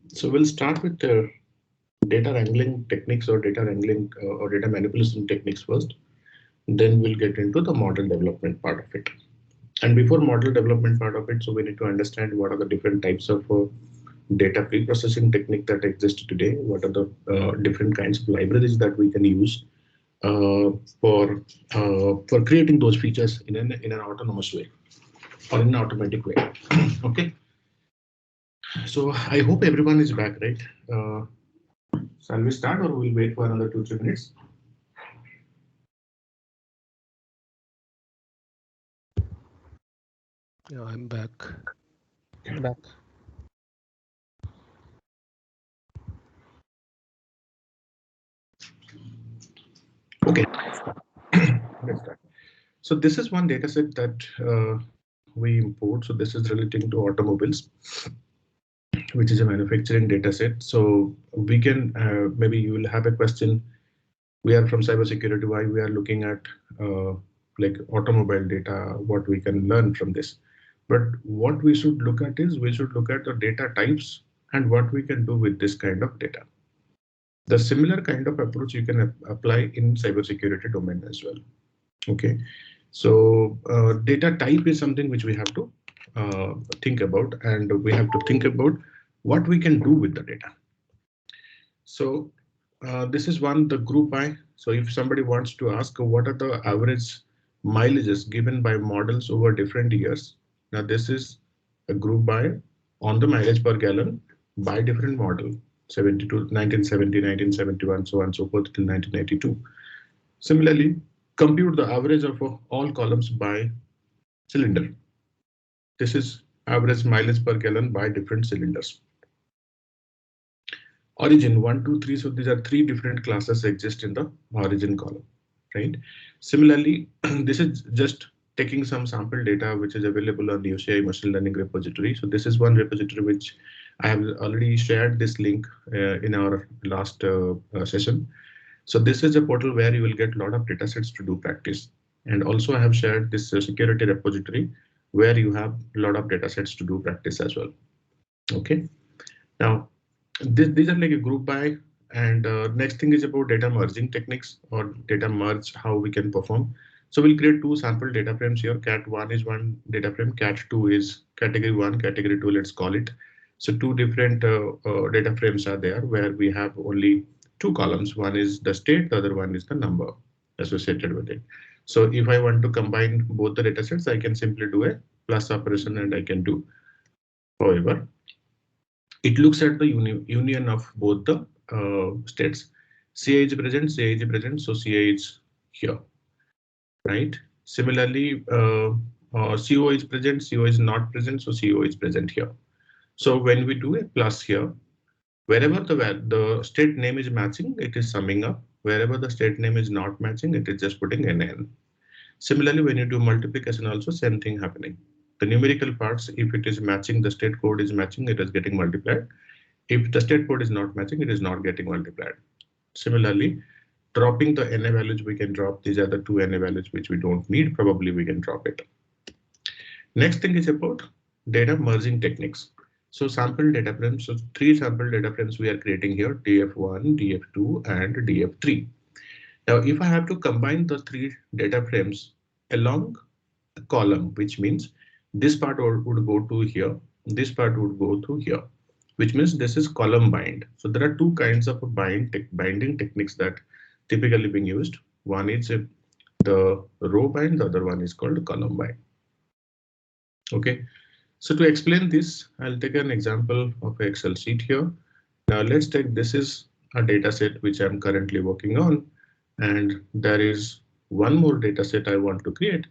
So we'll start with data wrangling techniques or data wrangling or data manipulation techniques first. Then we'll get into the model development part of it. And before model development part of it, so we need to understand what are the different types of data pre-processing technique that exist today. What are the different kinds of libraries that we can use uh, for for creating those features in an autonomous way or in an automatic way. Okay, so I hope everyone is back, right? Shall we start or we'll wait for another 2-3 minutes? Yeah, I'm back. Back. Okay, let's start. So this is one data set that we import. So this is relating to automobiles, which is a manufacturing data set. So we can maybe you will have a question. We are from cybersecurity. Why we are looking at uh, like automobile data? What we can learn from this? But what we should look at is we should look at the data types and what we can do with this kind of data. The similar kind of approach you can apply in cybersecurity domain as well. Okay, so data type is something which we have to think about, and we have to think about what we can do with the data. So this is one, the group by. So if somebody wants to ask what are the average mileages given by models over different years, now this is a group by on the mileage per gallon by different model, 72, 1970, 1971, so on and so forth till 1992. Similarly, compute the average of all columns by cylinder. This is average mileage per gallon by different cylinders. Origin 1, 2, 3. So these are three different classes exist in the origin column, right? Similarly, this is just taking some sample data which is available on the OCI machine learning repository. So this is one repository which I have already shared this link in our last session. So this is a portal where you will get a lot of data sets to do practice. And also I have shared this security repository where you have a lot of data sets to do practice as well. Okay. Now, these are like a group by, and next thing is about data merging techniques or data merge, how we can perform. So we'll create two sample data frames here. Cat1 is one data frame, Cat2 is category 1, category 2, let's call it. So two different data frames are there where we have only two columns. One is the state, the other one is the number associated with it. So if I want to combine both the data sets, I can simply do a plus operation and I can do. However, it looks at the union of both the states. CA is present, CA is present, so CA is here, right? Similarly, CO is present, CO is not present, so CO is present here. So when we do a plus here, wherever the state name is matching, it is summing up. Wherever the state name is not matching, it is just putting NN. Similarly, when you do multiplication, also same thing happening. The numerical parts, if it is matching, the state code is matching, it is getting multiplied. If the state code is not matching, it is not getting multiplied. Similarly, dropping the NA values, we can drop. These are the two NA values which we don't need. Probably we can drop it. Next thing is about data merging techniques. So sample data frames. So three sample data frames we are creating here, DF1, DF2, and DF3. Now, if I have to combine the three data frames along a column, which means this part would go to here, this part would go to here, which means this is column bind. So there are two kinds of binding techniques that typically being used. One is the row bind, the other one is called column bind. Okay, so to explain this, I'll take an example of an Excel sheet here. Now let's take this is a data set which I'm currently working on, and there is one more data set I want to create.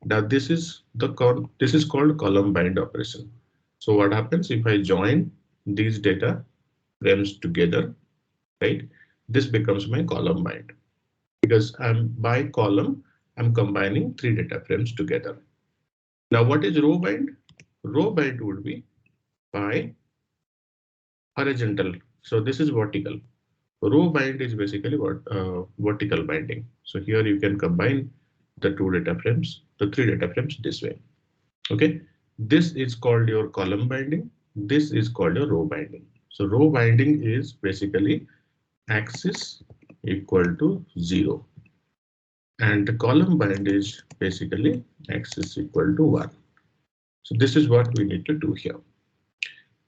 Now this is called column bind operation. So what happens if I join these data frames together, right? This becomes my column bind because I'm by column, I'm combining three data frames together. Now what is row bind? Row bind would be by horizontal. So this is vertical. Row bind is basically what vertical binding. So here you can combine the two data frames, the three data frames this way. Okay, this is called your column binding. This is called your row binding. So row binding is basically axis equal to 0. And the column bind is basically axis equal to 1. So this is what we need to do here.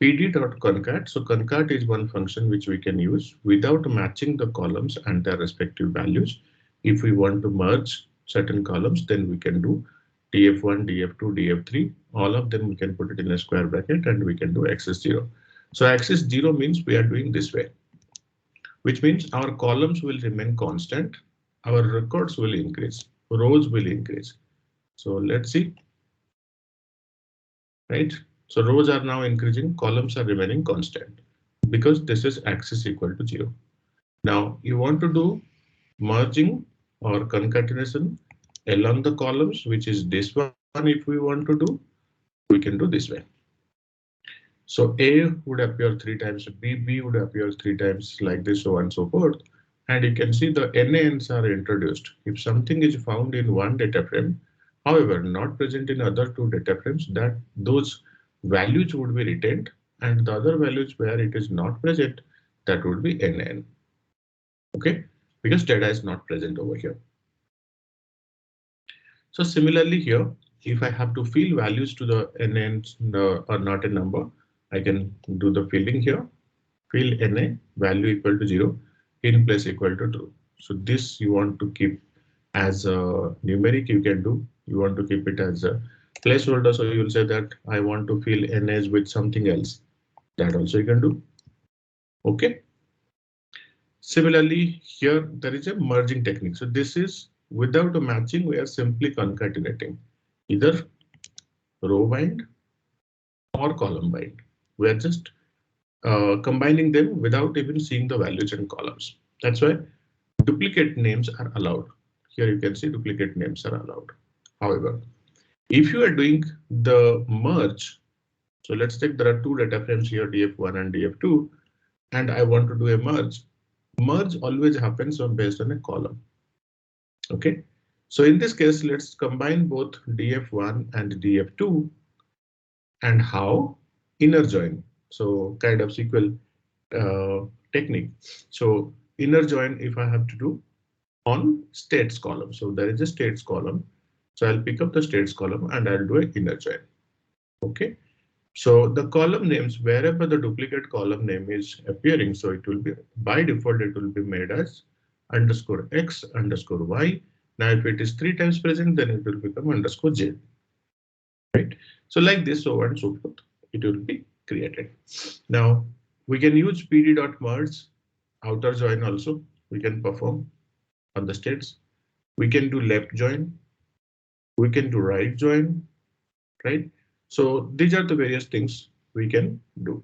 pd.concat. So concat is one function which we can use without matching the columns and their respective values. If we want to merge certain columns, then we can do df1, df2, df3. All of them we can put it in a square bracket and we can do axis 0. So axis 0 means we are doing this way, which means our columns will remain constant. Our records will increase, rows will increase. So let's see, right? So rows are now increasing, columns are remaining constant because this is axis equal to 0. Now you want to do merging or concatenation along the columns, which is this one. If we want to do, we can do this way. So A would appear 3 times, B would appear 3 times, like this, so on and so forth. And you can see the NaNs are introduced. If something is found in one data frame, however, not present in other two data frames, that those values would be retained, and the other values where it is not present, that would be NaN. Okay, because data is not present over here. So similarly here, if I have to fill values to the NaNs or not a number, I can do the filling here. Fill NA value equal to 0, in place equal to true. So this you want to keep as a numeric, you can do. You want to keep it as a placeholder. So you'll say that I want to fill NAs with something else. That also you can do. Okay. Similarly, here there is a merging technique. So this is without a matching, we are simply concatenating either row bind or column bind. We are just combining them without even seeing the values and columns. That's why duplicate names are allowed. Here you can see duplicate names are allowed. However, if you are doing the merge, so let's take there are two data frames here, df1 and df2, and I want to do a merge. Merge always happens based on a column. Okay, so in this case, let's combine both df1 and df2. And how? Inner join. So kind of SQL technique. So inner join, if I have to do on states column. So there is a states column. So I'll pick up the states column and I'll do an inner join. Okay. So the column names, wherever the duplicate column name is appearing, so it will be by default, it will be made as underscore X underscore Y. Now, if it is 3 times present, then it will become underscore J. Right. So like this, so on and so forth, it will be created. Now we can use pd.merge outer join also. We can perform on the states. We can do left join. We can do right join, right? So these are the various things we can do.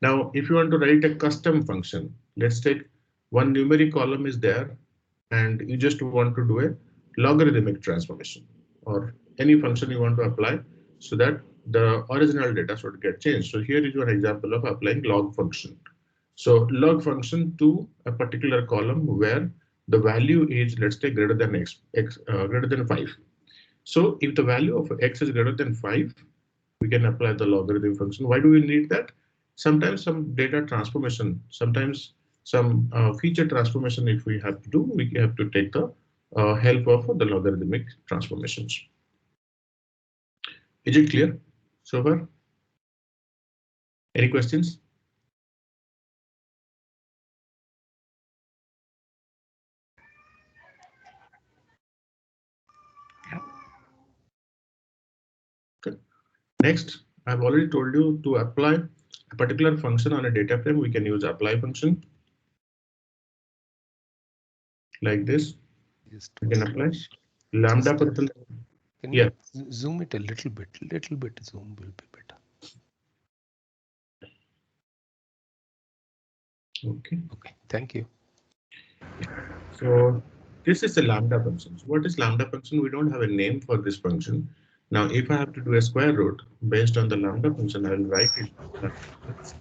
Now, if you want to write a custom function, let's take one numeric column is there, and you just want to do a logarithmic transformation or any function you want to apply so that the original data should get changed. So here is one example of applying log function. So log function to a particular column where the value is, let's say, greater than greater than 5. So if the value of x is greater than 5, we can apply the logarithm function. Why do we need that? Sometimes some data transformation, sometimes some feature transformation, if we have to do, we have to take the help of the logarithmic transformations. Is it clear so far? Any questions? Okay. Next, I've already told you to apply a particular function on a data frame. We can use apply function like this. Just We one can apply question. lambda Just function. can Yeah. you zoom it a little bit? Little bit zoom will be better. Okay. Okay, thank you. So this is a lambda function. So what is lambda function? We don't have a name for this function. Now, if I have to do a square root based on the lambda function, I will write it as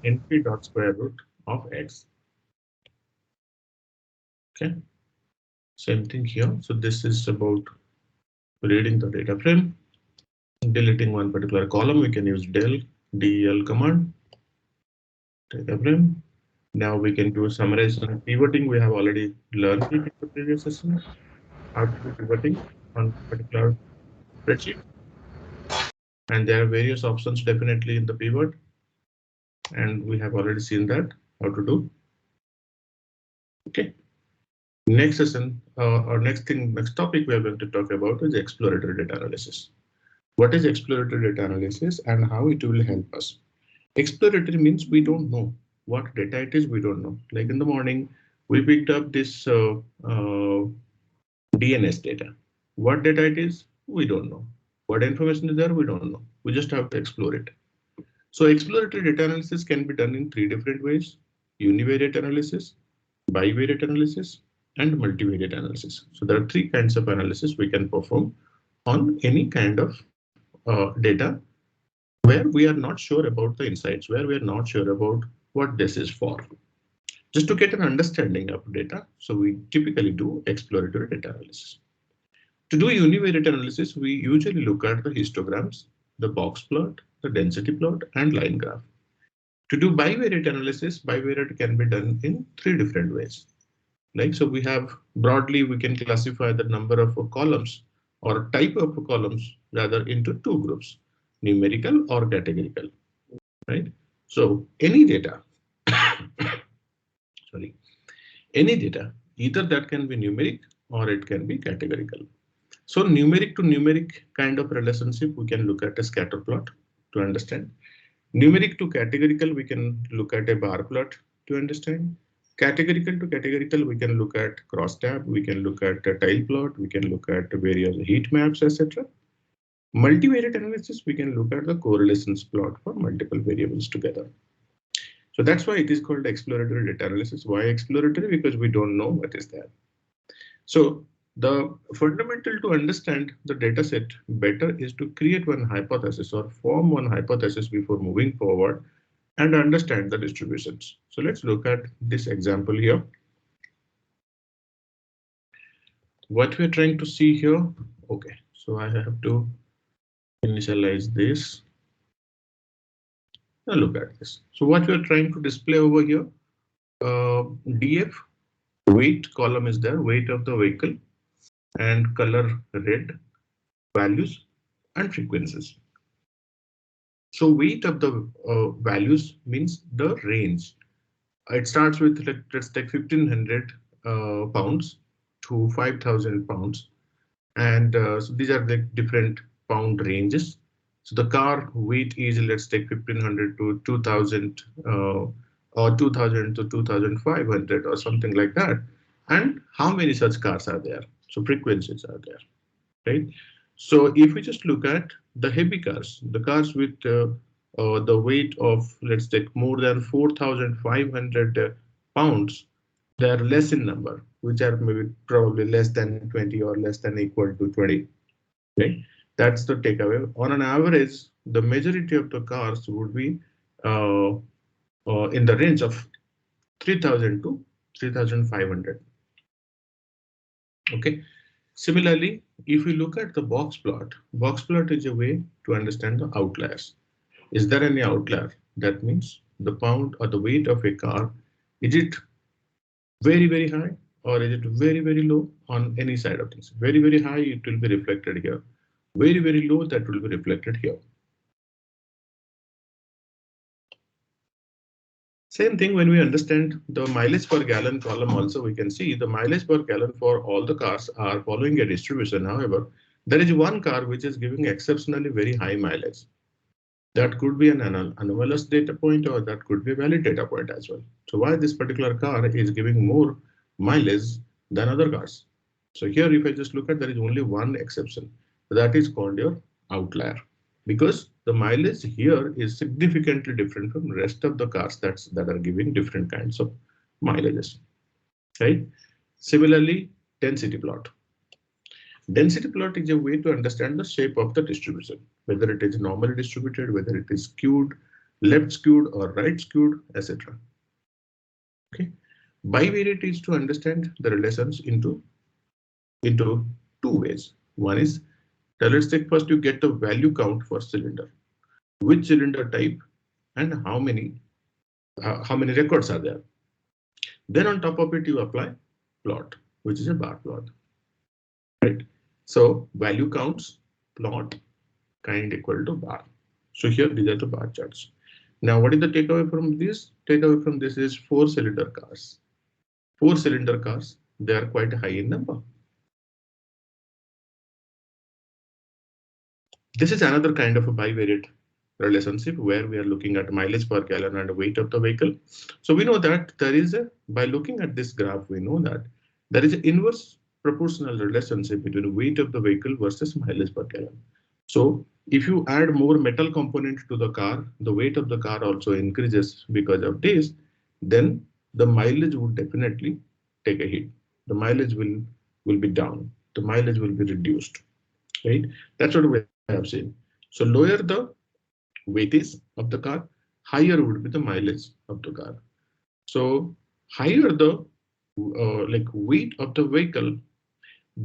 np dot square root of x. Okay. Same thing here. So this is about reading the data frame, deleting one particular column. We can use del command. data frame. Now we can do a summarize on pivoting. We have already learned it in the previous session, how to do pivoting on particular spreadsheet. And there are various options definitely in the pivot. And we have already seen that how to do. Okay. Next session or next topic we are going to talk about is exploratory data analysis. What is exploratory data analysis and how it will help us? Exploratory means we don't know what data it is. We don't know. Like in the morning, we picked up this DNS data. What data it is, we don't know. What information is there, we don't know. We just have to explore it. So exploratory data analysis can be done in three different ways: univariate analysis, bivariate analysis, and multivariate analysis. So there are three kinds of analysis we can perform on any kind of data where we are not sure about the insights, where we are not sure about what this is for. Just to get an understanding of data, so we typically do exploratory data analysis. To do univariate analysis, we usually look at the histograms, the box plot, the density plot, and line graph. To do bivariate analysis, bivariate can be done in three different ways. Like, so we have broadly, we can classify the number of columns or type of columns rather into two groups, numerical or categorical, right? So any data, sorry, any data, either that can be numeric or it can be categorical. So numeric to numeric kind of relationship, we can look at a scatter plot to understand. Numeric to categorical, we can look at a bar plot to understand. Categorical to categorical, we can look at crosstab, we can look at a tile plot, we can look at various heat maps, etc. Multivariate analysis, we can look at the correlations plot for multiple variables together. So that's why it is called exploratory data analysis. Why exploratory? Because we don't know what is there. So the fundamental to understand the data set better is to create one hypothesis or form one hypothesis before moving forward and understand the distributions. So let's look at this example here. What we're trying to see here. Okay, so I have to initialize this. Now look at this. So what we're trying to display over here, DF weight column is there, weight of the vehicle, and color red, values and frequencies. So weight of the values means the range. It starts with, let's take 1500 pounds to 5000 pounds. And so these are the different pound ranges. So the car weight is, let's take 1500 to 2000 or 2000 to 2500 or something like that. And how many such cars are there? So frequencies are there, right? So if we just look at the heavy cars, the cars with the weight of, let's take more than 4500 pounds, they are less in number, which are maybe probably less than 20 or less than equal to 20. Okay, that's the takeaway. On an average, the majority of the cars would be in the range of 3000 to 3500. Okay. Similarly, if we look at the box plot is a way to understand the outliers. Is there any outlier? That means the pound or the weight of a car, is it very, very high or is it very, very low on any side of things? Very, very high, it will be reflected here. Very, very low, that will be reflected here. Same thing when we understand the mileage per gallon column also, we can see the mileage per gallon for all the cars are following a distribution. However, there is one car which is giving exceptionally very high mileage. That could be an anomalous data point or that could be a valid data point as well. So why this particular car is giving more mileage than other cars? So here, if I just look at, there is only one exception. That is called your outlier, because the mileage here is significantly different from the rest of the cars that are giving different kinds of mileages, right? Similarly, density plot. Density plot is a way to understand the shape of the distribution, whether it is normally distributed, whether it is skewed, left skewed or right skewed, etc. Okay. Bivariate is to understand the relations into two ways. One is, let's take first you get the value count for cylinder, which cylinder type and how many how many records are there. Then on top of it, you apply plot, which is a bar plot, right? So value counts, plot, kind equal to bar. So here these are the bar charts. Now, what is the takeaway from this? Takeaway from this is 4-cylinder cars. 4-cylinder cars, they are quite high in number. This is another kind of a bivariate relationship where we are looking at mileage per gallon and weight of the vehicle. So we know that there is a, by looking at this graph, we know that there is an inverse proportional relationship between weight of the vehicle versus mileage per gallon. So if you add more metal component to the car, the weight of the car also increases because of this, then the mileage would definitely take a hit. The mileage will be down. The mileage will be reduced, right? That's what we have seen. So lower the weightage of the car, higher would be the mileage of the car. So higher the like weight of the vehicle,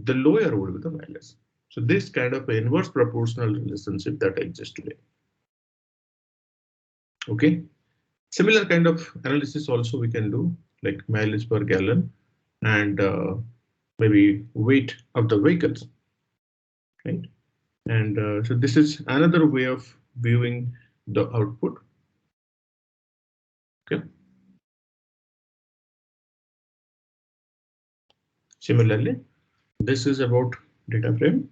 the lower would be the mileage. So this kind of inverse proportional relationship that exists today. Okay. Similar kind of analysis also we can do, like mileage per gallon and maybe weight of the vehicles, right? And so this is another way of viewing the output. Okay. Similarly, this is about data frame.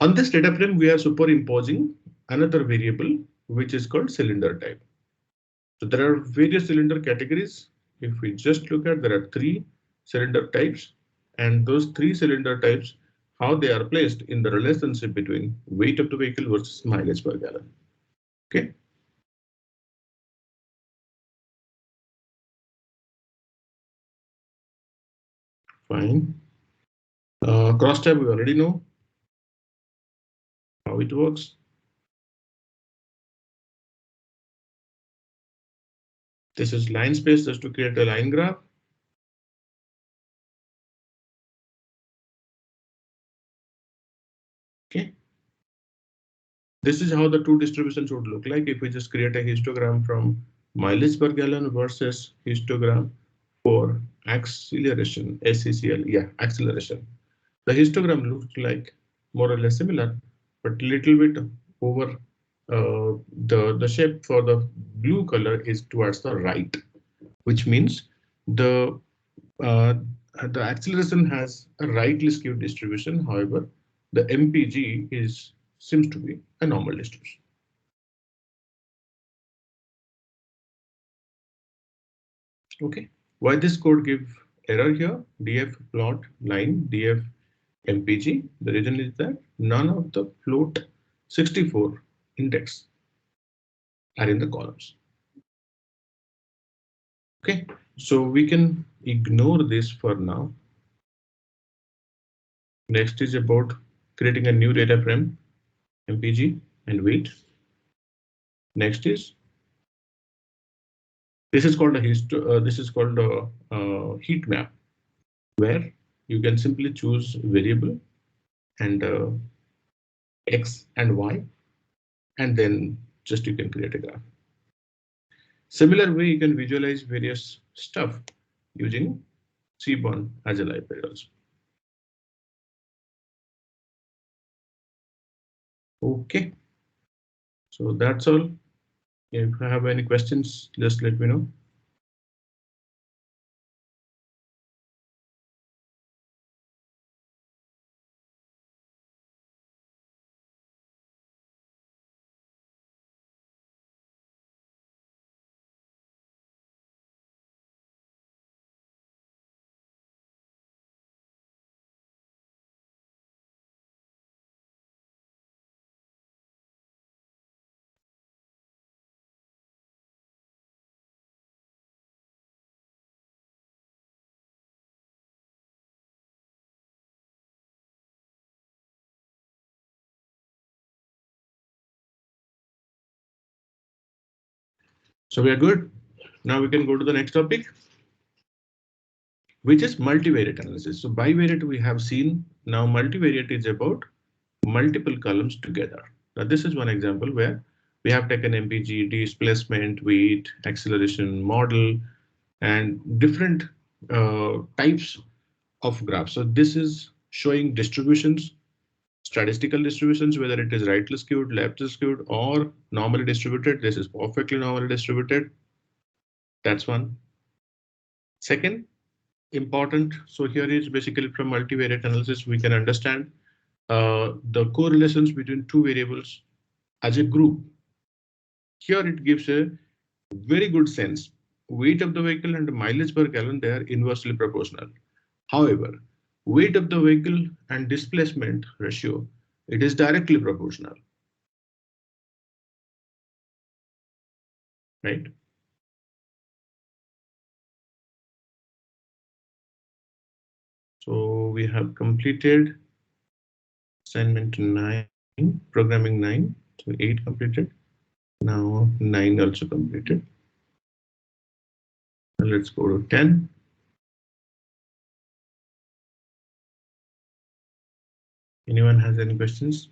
On this data frame, we are superimposing another variable, which is called cylinder type. So there are various cylinder categories. If we just look at, there are 3 cylinder types, and those 3 cylinder types, how they are placed in the relationship between weight of the vehicle versus mileage per gallon. Okay. Fine. Cross tab, we already know how it works. This is line space just to create a line graph. Okay. This is how the two distributions would look like if we just create a histogram from mileage per gallon versus histogram for acceleration, ACCL, yeah, acceleration. The histogram looks like more or less similar, but little bit over the shape for the blue color is towards the right, which means the uh, the acceleration has a rightly skewed distribution. However, the MPG is seems to be a normal distribution. Okay, why this code give error here? DF plot line DF MPG. The reason is that none of the float 64 index are in the columns. Okay, so we can ignore this for now. Next is about creating a new data frame, MPG and weight. Next is this is called a heat map, where you can simply choose variable and X and Y, and then just you can create a graph. Similar way, you can visualize various stuff using Seaborn as a library also. Okay, so that's all. If you have any questions, just let me know. So we are good. Now we can go to the next topic, which is multivariate analysis. So bivariate we have seen. Now multivariate is about multiple columns together. Now this is one example where We have taken MPG, displacement, weight, acceleration, model, and different types of graphs. So this is showing distributions, statistical distributions, whether it is rightly skewed, leftly skewed, or normally distributed. This is perfectly normally distributed. That's one. Second, important. So here is basically from multivariate analysis, we can understand the correlations between two variables as a group. Here it gives a very good sense. Weight of the vehicle and mileage per gallon, they are inversely proportional. However, weight of the vehicle and displacement ratio, it is directly proportional. Right? So we have completed assignment 9, programming 9, so 8 completed. Now 9 also completed. And let's go to 10. Anyone has any questions?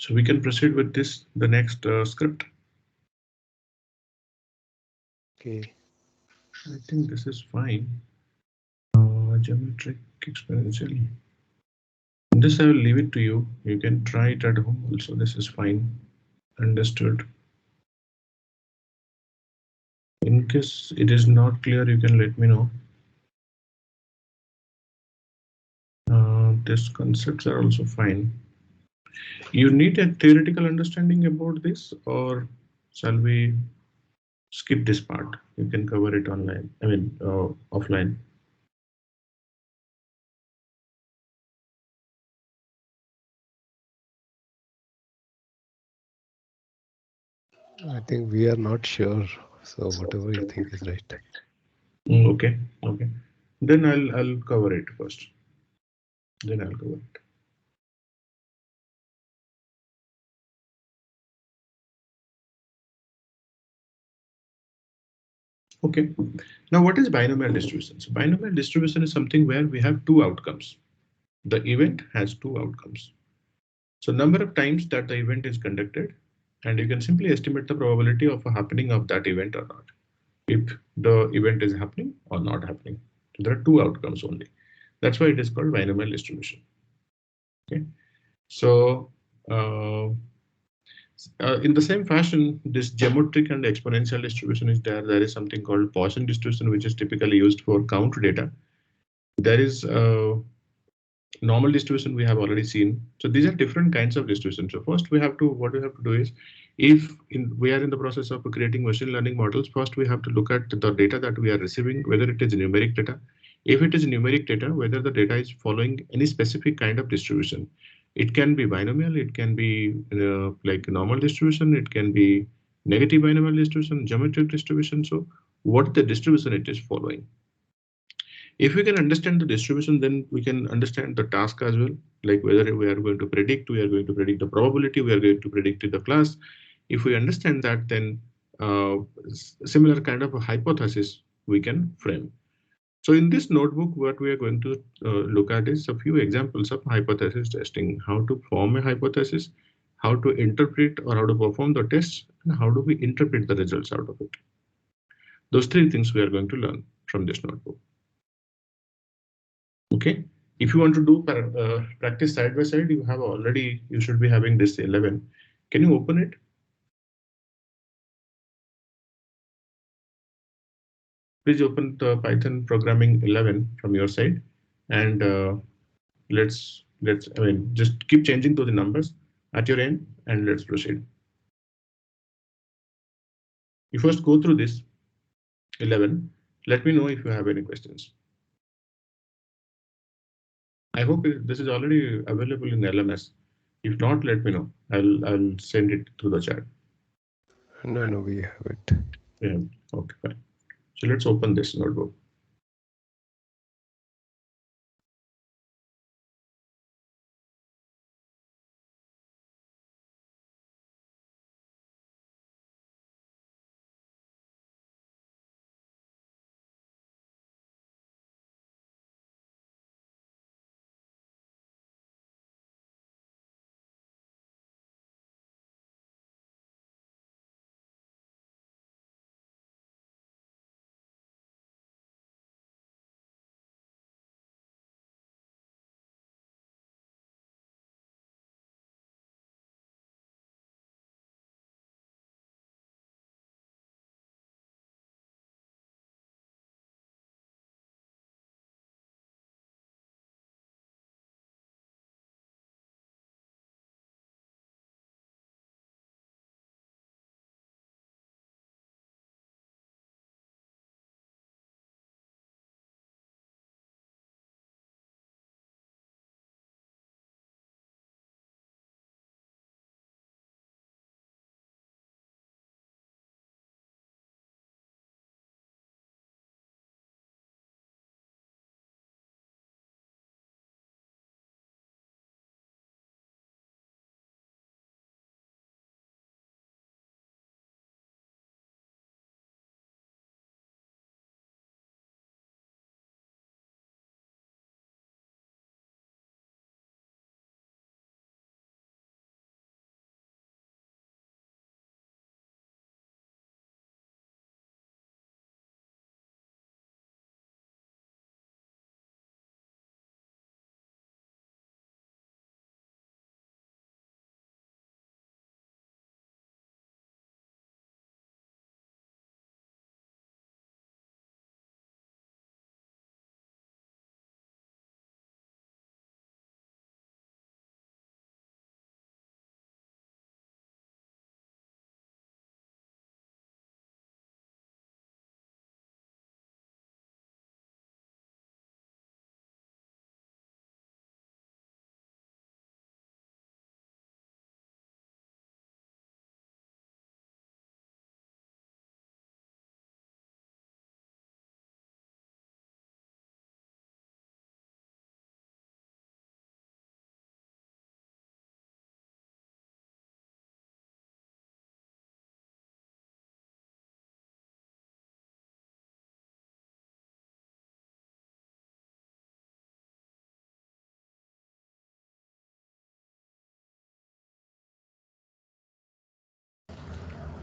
So we can proceed with this, the next script. Okay. I think this is fine. Geometric exponential. This I will leave it to you. You can try it at home also. This is fine. Understood. In case it is not clear, you can let me know. These concepts are also fine. You need a theoretical understanding about this, or shall we skip this part? You can cover it online. I mean, offline. I think we are not sure. So whatever you think is right. Okay. Okay. Then I'll cover it first. Then I'll cover it. Okay. Now, what is binomial distribution? So binomial distribution is something where we have two outcomes. The event has two outcomes. So number of times that the event is conducted, and you can simply estimate the probability of a happening of that event or not, if the event is happening or not happening. So there are two outcomes only. That's why it is called binomial distribution. Okay. So in the same fashion, this geometric and exponential distribution is there. There is something called Poisson distribution, which is typically used for count data. There is normal distribution we have already seen. So these are different kinds of distribution. So first what we have to do is, if we are in the process of creating machine learning models, first we have to look at the data that we are receiving, whether it is numeric data. If it is numeric data, whether the data is following any specific kind of distribution. It can be binomial, it can be like normal distribution, it can be negative binomial distribution, geometric distribution. So what the distribution it is following. If we can understand the distribution, then we can understand the task as well, like whether we are going to predict, we are going to predict the probability, we are going to predict the class. If we understand that, then similar kind of a hypothesis we can frame. So in this notebook, what we are going to look at is a few examples of hypothesis testing, how to form a hypothesis, how to interpret or how to perform the tests, and how do we interpret the results out of it. Those three things we are going to learn from this notebook. Okay. If you want to do practice side by side, you should be having this 11. Can you open it? Please open the Python programming 11 from your side, and I mean, just keep changing to the numbers at your end, and let's proceed. You first go through this 11. Let me know if you have any questions. I hope this is already available in LMS. If not, let me know. I'll send it through the chat. No, we have it. Yeah. Okay, fine. So let's open this notebook.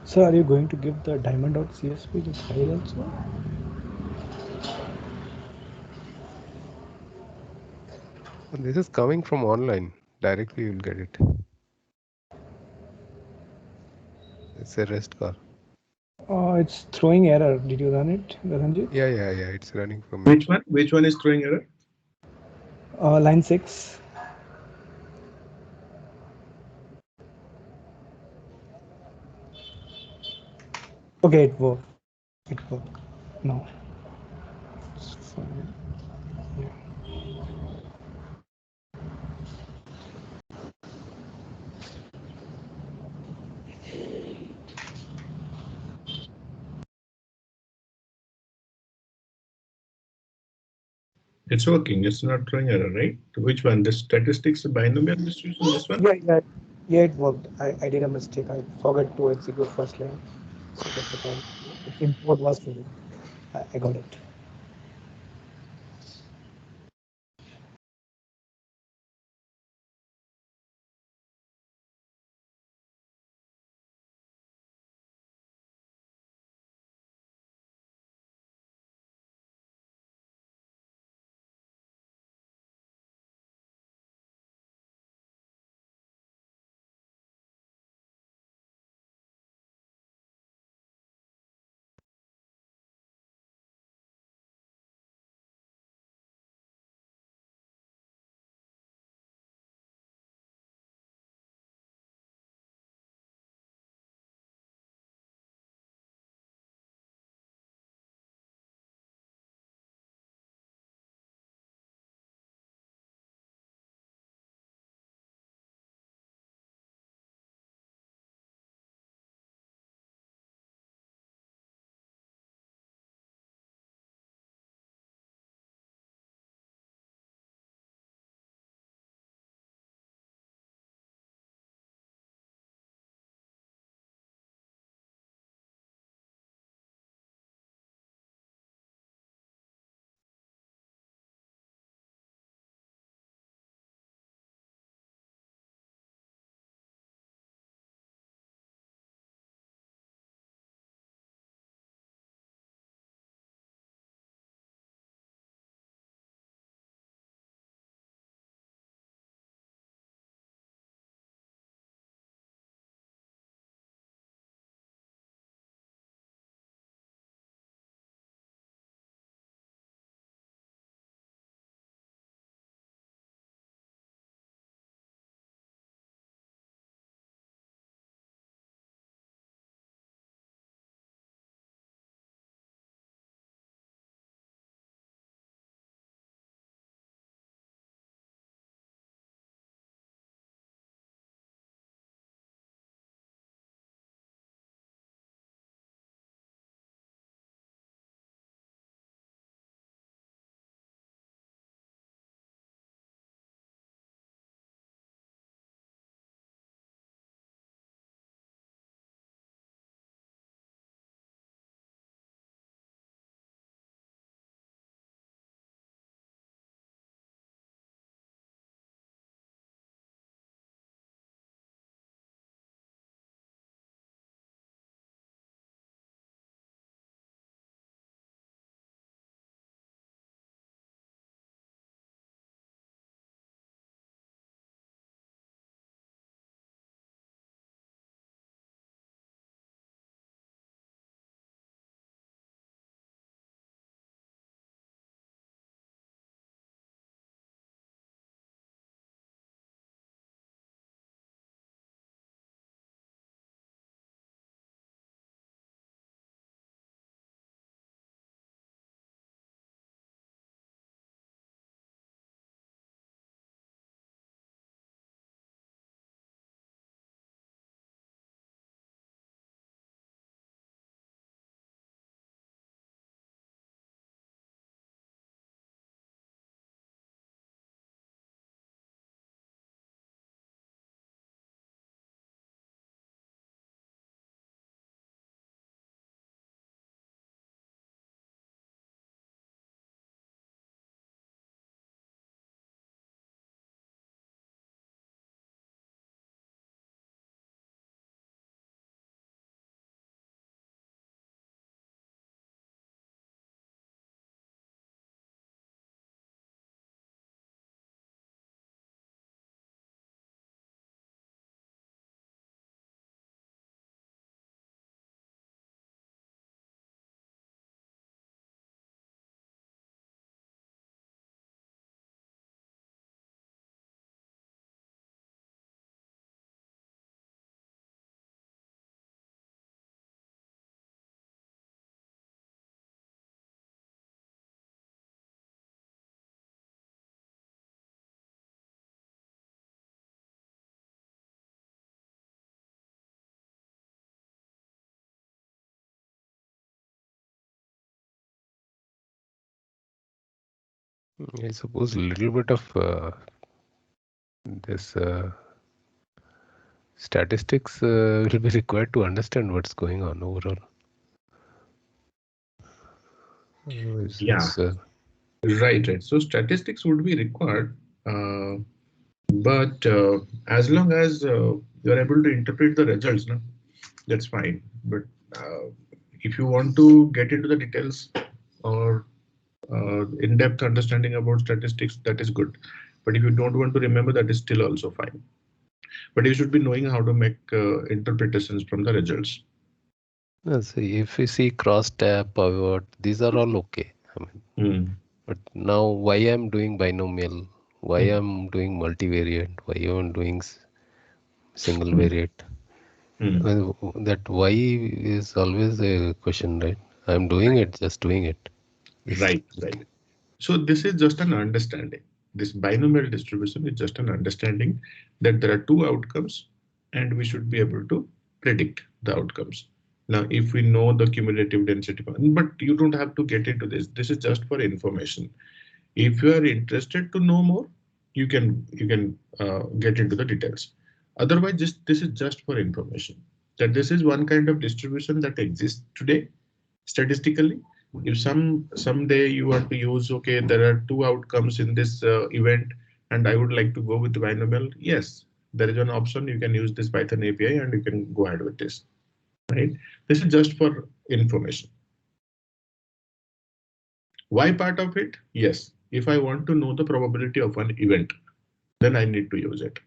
So are you going to give the diamond.csp the file also? This is coming from online. Directly you'll get it. It's a REST call. Oh, it's throwing error. Did you run it, Ranjit? Yeah. It's running for me. Which one? Which one is throwing error? Line 6. Okay, it worked. No. It's fine. Yeah. It's working. It's not throwing error, right? Which one? The statistics binomial distribution. This one. Yeah, yeah, yeah, it worked. I did a mistake. I forgot to execute first line. So that's the problem. Its import was failed. I got it. I suppose a little bit of this statistics will be required to understand what's going on overall. Yeah, right. So statistics would be required, but as long as you're able to interpret the results, no, that's fine. But if you want to get into the details or in-depth understanding about statistics, that is good. But if you don't want to remember, that is still also fine. But you should be knowing how to make interpretations from the results. So if we see cross tab, pivot, these are all okay. I mean, Mm. but now why I'm doing binomial, why Mm. I'm doing multivariate, why I'm doing single Mm. variate. Mm. Well, that why is always a question, right? I'm doing it, just doing it. Right. So this is just an understanding. This binomial distribution is just an understanding that there are two outcomes and we should be able to predict the outcomes. Now, if we know the cumulative density, but you don't have to get into this. This is just for information. If you are interested to know more, you can get into the details. Otherwise, just this is just for information. That this is one kind of distribution that exists today statistically. If someday you want to use, okay, there are two outcomes in this event and I would like to go with binomial, yes, there is an option. You can use this Python API and you can go ahead with this, right? This is just for information. Why part of it? Yes, if I want to know the probability of an event, then I need to use it.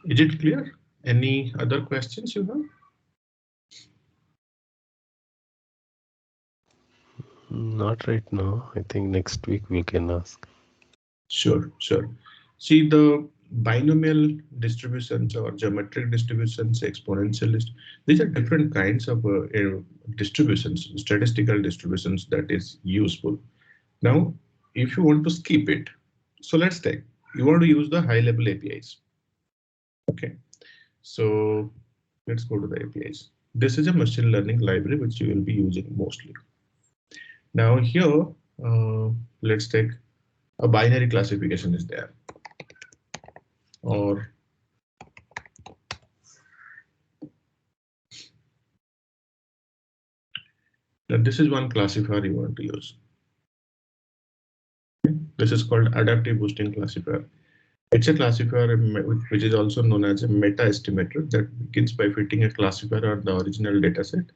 Is it clear? Any other questions you have? Not right now. I think next week we can ask. Sure. See, the binomial distributions or geometric distributions, exponential these are different kinds of distributions, statistical distributions that is useful. Now, if you want to skip it, so let's take, you want to use the high level APIs. Okay, so let's go to the APIs. This is a machine learning library which you will be using mostly. Now here, let's take a binary classification is there, or this is one classifier you want to use. This is called adaptive boosting classifier. It's a classifier which is also known as a meta estimator that begins by fitting a classifier on the original dataset,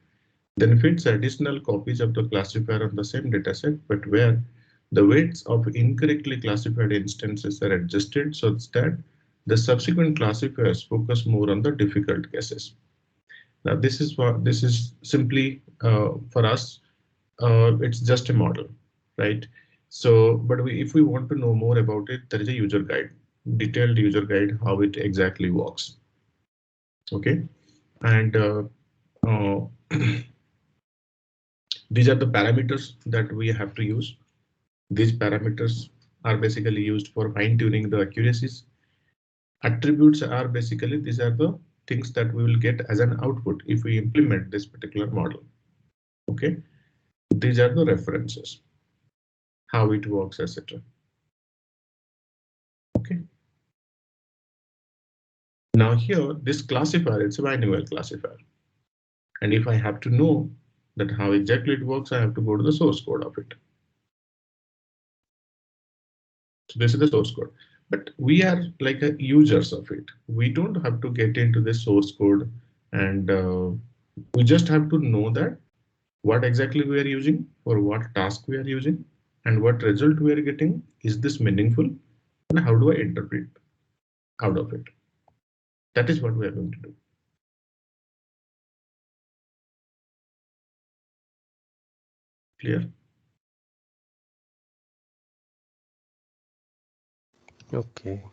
then fits additional copies of the classifier on the same dataset, but where the weights of incorrectly classified instances are adjusted such that the subsequent classifiers focus more on the difficult cases. Now, this is simply for us. It's just a model, right? So, but if we want to know more about it, there is a user guide, detailed user guide, how it exactly works. Okay, and uh, these are the parameters that we have to use. These parameters are basically used for fine tuning the accuracies. Attributes are basically, these are the things that we will get as an output if we implement this particular model. Okay, these are the references, how it works, etc. Okay. Now here, this classifier, it's a binomial classifier. And if I have to know that how exactly it works, I have to go to the source code of it. So this is the source code. But we are like users of it. We don't have to get into the source code, and we just have to know that what exactly we are using, for what task we are using, and what result we are getting. Is this meaningful? And how do I interpret out of it? That is what we are going to do. Clear? Okay.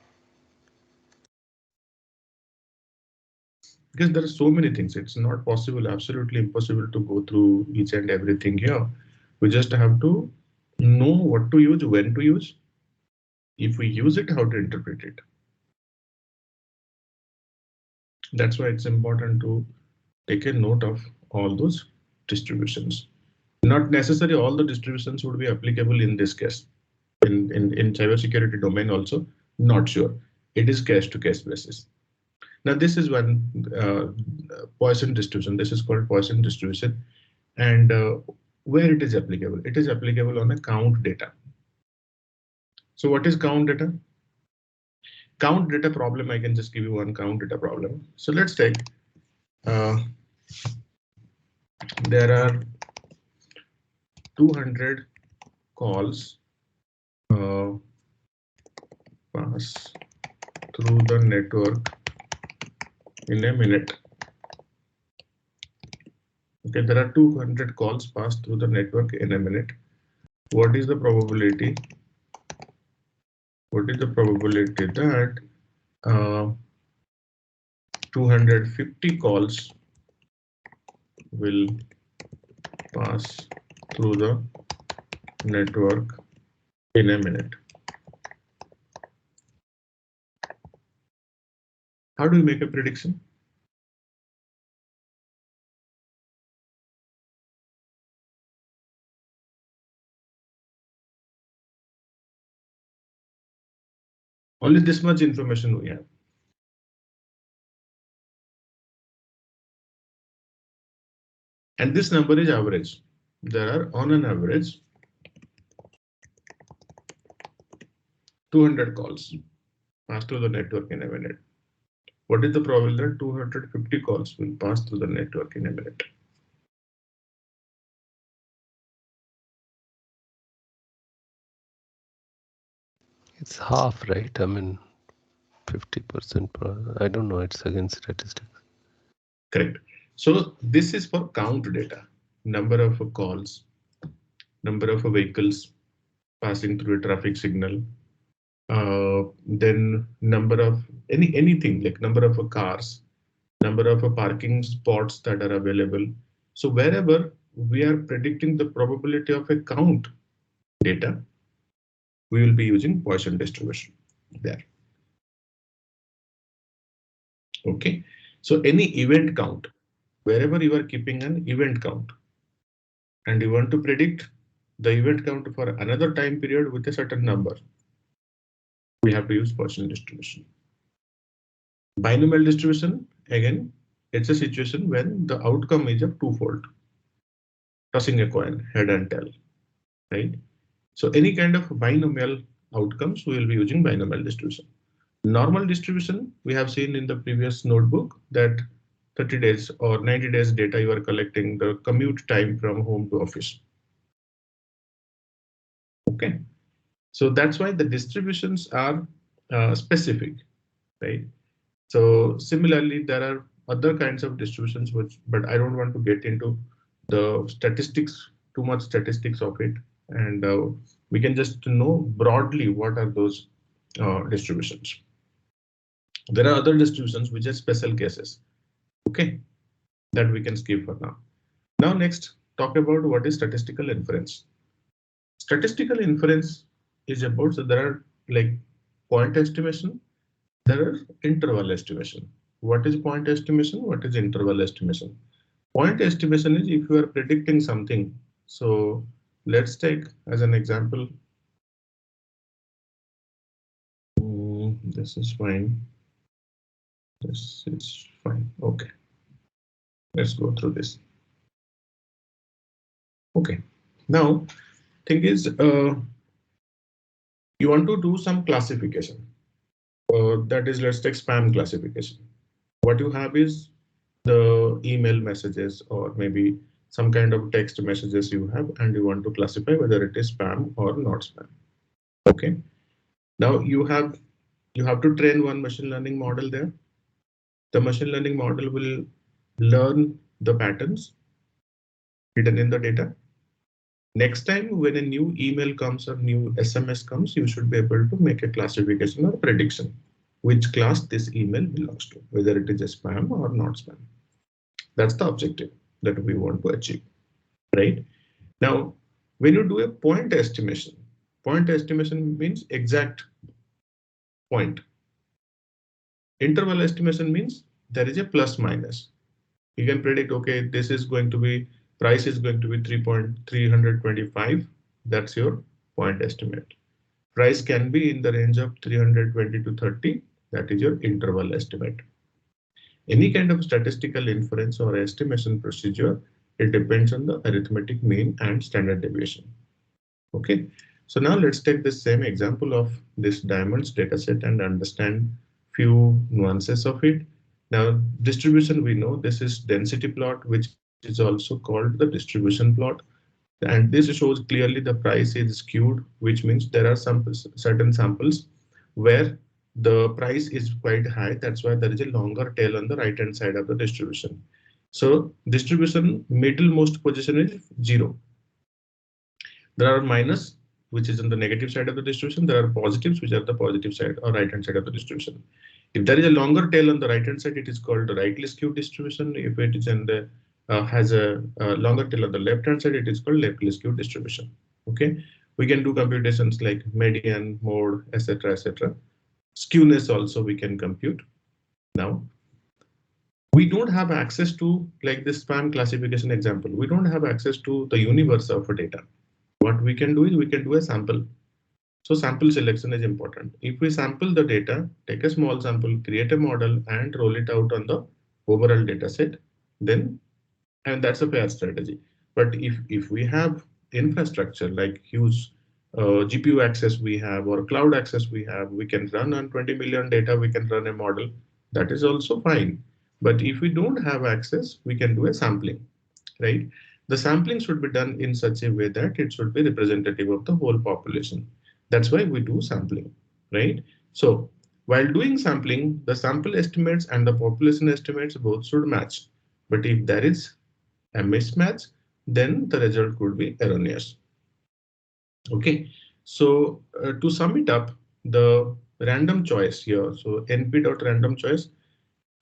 because there are so many things. It's not possible, absolutely impossible to go through each and everything here. We just have to know what to use, when to use, if we use it, how to interpret it. That's why it's important to take a note of all those distributions. Not necessarily all the distributions would be applicable in this case. In cybersecurity domain also, not sure. It is case to case basis. Now this is one Poisson distribution. This is called Poisson distribution, and where it is applicable? It is applicable on a count data. So what is count data? Count data problem. I can just give you one count data problem. So let's take. There are 200 calls pass through the network in a minute. Okay, there are 200 calls passed through the network in a minute. What is the probability? What is the probability that 250 calls will pass through the network in a minute? How do you make a prediction? Only this much information we have. And this number is average. There are on an average 200 calls pass through the network in a minute. What is the probability that 250 calls will pass through the network in a minute? It's half, right? I mean, 50%. I don't know. It's against statistics. Correct. So this is for count data, number of calls, number of vehicles passing through a traffic signal, then number of anything like number of cars, number of parking spots that are available. So wherever we are predicting the probability of a count data, we will be using Poisson distribution there. Okay, so any event count, wherever you are keeping an event count and you want to predict the event count for another time period with a certain number, we have to use Poisson distribution. Binomial distribution, again, it's a situation when the outcome is of twofold, tossing a coin, head and tail, right? So any kind of binomial outcomes, we will be using binomial distribution. Normal distribution, we have seen in the previous notebook that 30 days or 90 days data you are collecting the commute time from home to office. Okay, so that's why the distributions are specific, right? So similarly, there are other kinds of distributions which, but I don't want to get into the statistics, too much statistics of it, and we can just know broadly what are those distributions. There are other distributions which are special cases, okay, that we can skip for now. Now next, talk about what is statistical inference. Statistical inference is about, so there are like point estimation, there are interval estimation. What is point estimation? What is interval estimation? Point estimation is if you are predicting something. So let's take as an example. This is fine. This is fine. Okay. Let's go through this. Okay. Now, thing is, you want to do some classification. That is, let's take spam classification. What you have is the email messages or maybe some kind of text messages you have, and you want to classify whether it is spam or not spam. Okay. Now you have to train one machine learning model there. The machine learning model will learn the patterns hidden in the data. Next time when a new email comes or new SMS comes, you should be able to make a classification or prediction. which class this email belongs to, whether it is a spam or not spam. That's the objective that we want to achieve, right? Now, when you do a point estimation means exact point. Interval estimation means there is a plus minus. You can predict, okay, this is going to be, price is going to be 3.325. That's your point estimate. Price can be in the range of 320 to 30. That is your interval estimate. Any kind of statistical inference or estimation procedure, it depends on the arithmetic mean and standard deviation. Okay, so now let's take the same example of this diamonds dataset and understand few nuances of it. Now, distribution, we know this is density plot, which is also called the distribution plot. And this shows clearly the price is skewed, which means there are some certain samples where the price is quite high. That's why there is a longer tail on the right hand side of the distribution. So distribution middlemost position is 0. There are minus, which is on the negative side of the distribution. There are positives, which are the positive side or right hand side of the distribution. If there is a longer tail on the right hand side, it is called the rightly skewed distribution. If it is in the has a longer tail on the left hand side, it is called leftly skewed distribution. Okay, we can do computations like median, mode, etc., etc. Skewness also we can compute. Now, we don't have access to, like this spam classification example, we don't have access to the universe of data. What we can do is we can do a sample. So sample selection is important. If we sample the data, take a small sample, create a model and roll it out on the overall data set, then, and that's a fair strategy. But if we have infrastructure like huge GPU access we have or cloud access we have, we can run on 20 million data, we can run a model. That is also fine. But if we don't have access, we can do a sampling, right? The sampling should be done in such a way that it should be representative of the whole population. That's why we do sampling, right? So while doing sampling, the sample estimates and the population estimates both should match. But if there is a mismatch, then the result could be erroneous. Okay, so to sum it up, the random choice here, so np.random choice,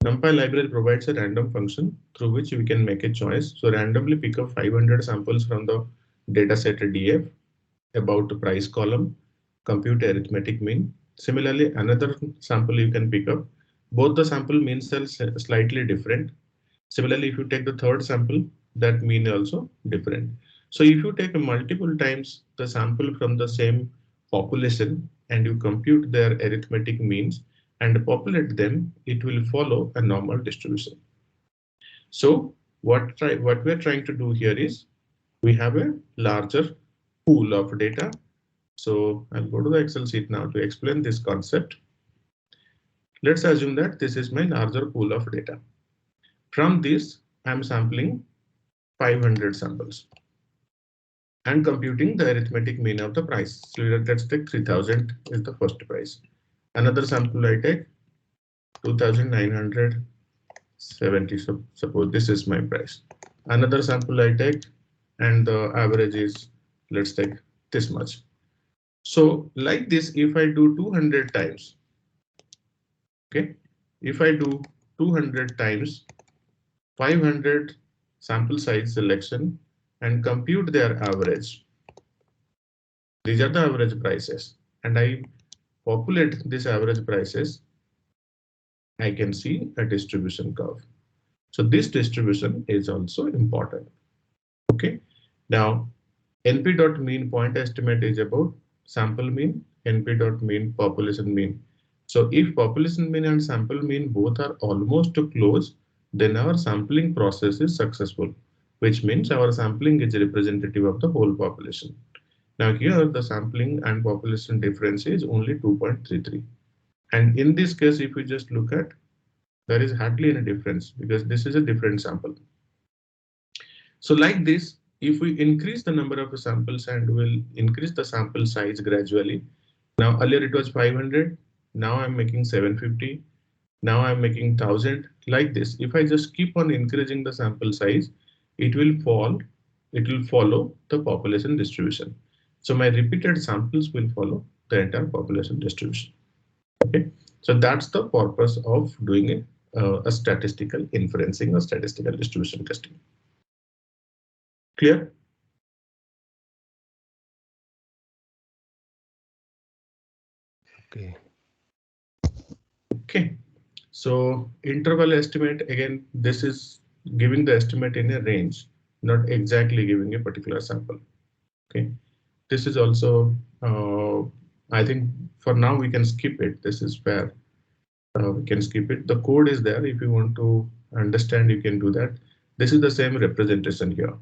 NumPy library provides a random function through which we can make a choice. So randomly pick up 500 samples from the dataset DF about the price column, compute arithmetic mean. Similarly, another sample you can pick up. Both the sample means are slightly different. Similarly, if you take the third sample, that mean also different. So if you take multiple times the sample from the same population and you compute their arithmetic means and populate them, it will follow a normal distribution. So what we're trying to do here is we have a larger pool of data. So I'll go to the Excel sheet now to explain this concept. Let's assume that this is my larger pool of data. From this, I'm sampling 500 samples and computing the arithmetic mean of the price. So let's take 3000 is the first price. Another sample I take 2970. So suppose this is my price. Another sample I take and the average is, let's take this much. So like this, if I do 200 times, okay, if I do 200 times 500 sample size selection and compute their average, these are the average prices, and I populate this average prices, I can see a distribution curve. So this distribution is also important. Okay, now np.mean point estimate is about sample mean, np.mean population mean. So if population mean and sample mean both are almost close, then our sampling process is successful, which means our sampling is representative of the whole population. Now here the sampling and population difference is only 2.33. And in this case, if we just look at, there is hardly any difference because this is a different sample. So like this, if we increase the number of samples and will increase the sample size gradually. Now earlier it was 500, now I'm making 750, now I'm making 1000. Like this, if I just keep on increasing the sample size, it will follow the population distribution. So my repeated samples will follow the entire population distribution. Okay, So that's the purpose of doing a statistical inferencing or statistical distribution testing. Clear? Okay. Okay. So interval estimate, again, this is giving the estimate in a range, not exactly giving a particular sample. Okay. This is also, I think for now we can skip it. This is where we can skip it. The code is there. If you want to understand, you can do that. This is the same representation here.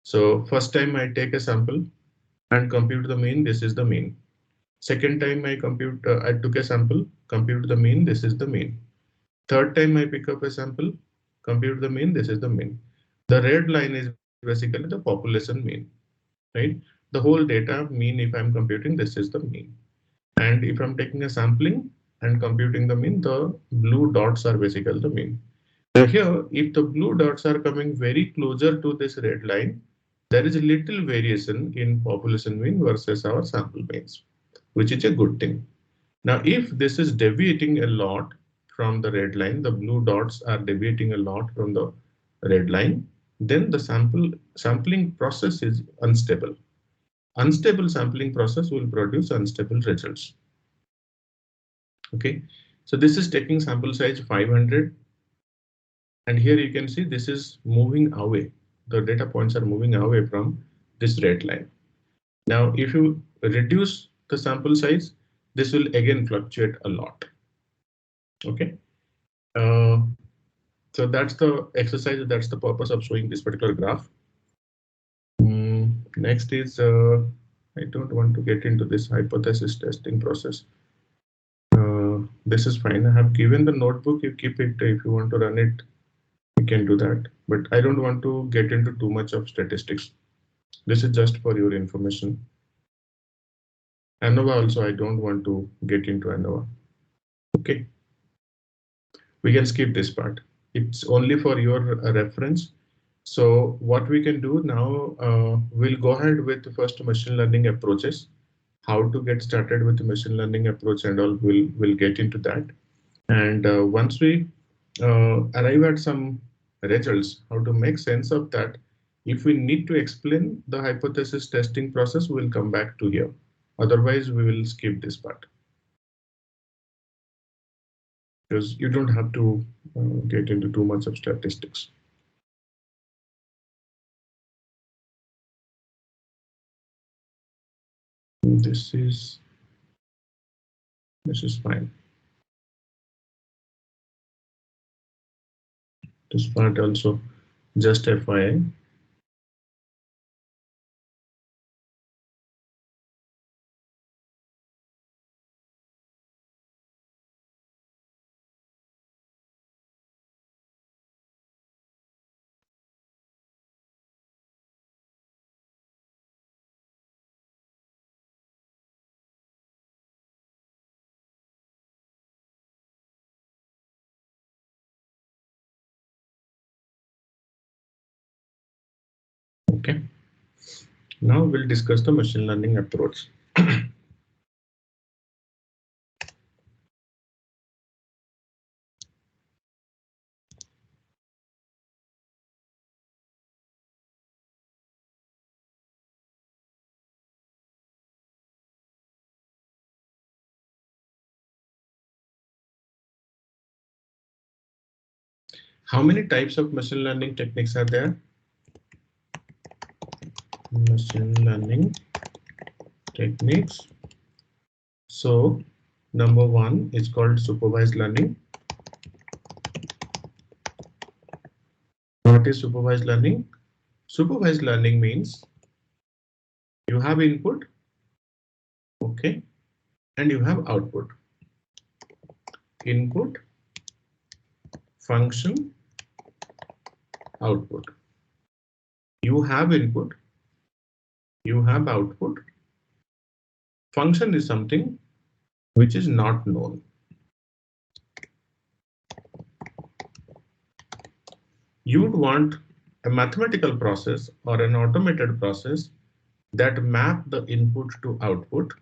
So first time I take a sample and compute the mean, this is the mean. Second time I took a sample, compute the mean, this is the mean. Third time I pick up a sample, compute the mean, this is the mean. The red line is basically the population mean, right? The whole data mean, if I'm computing, this is the mean. And if I'm taking a sampling and computing the mean, the blue dots are basically the mean. Now here, if the blue dots are coming very closer to this red line, there is a little variation in population mean versus our sample means, which is a good thing. Now, if this is deviating a lot from the red line, the blue dots are deviating a lot from the red line, then the sampling process is unstable. Unstable sampling process will produce unstable results. Okay, so this is taking sample size 500, and here you can see this is moving away. The data points are moving away from this red line. Now, if you reduce the sample size, this will again fluctuate a lot. Okay. Uh, so that's the exercise. That's the purpose of showing this particular graph. Next is, I don't want to get into this hypothesis testing process. This is fine. I have given the notebook. You keep it. If you want to run it, you can do that. But I don't want to get into too much of statistics. This is just for your information. ANOVA also, I don't want to get into ANOVA. Okay. We can skip this part. It's only for your reference. So what we can do now, we'll go ahead with the first machine learning approaches. How to get started with the machine learning approach and all, we'll get into that. And once we arrive at some results, how to make sense of that, if we need to explain the hypothesis testing process, we'll come back to here. Otherwise, we will skip this part, because you don't have to get into too much of statistics. This is fine. This part also, just FYI. Okay. Now we'll discuss the machine learning approach. How many types of machine learning techniques are there? Machine learning techniques. So number one is called supervised learning. What is supervised learning? Supervised learning means you have input, okay, and you have output. Input, function, output. You have input, you have output. Function is something which is not known. You would want a mathematical process or an automated process that map the input to output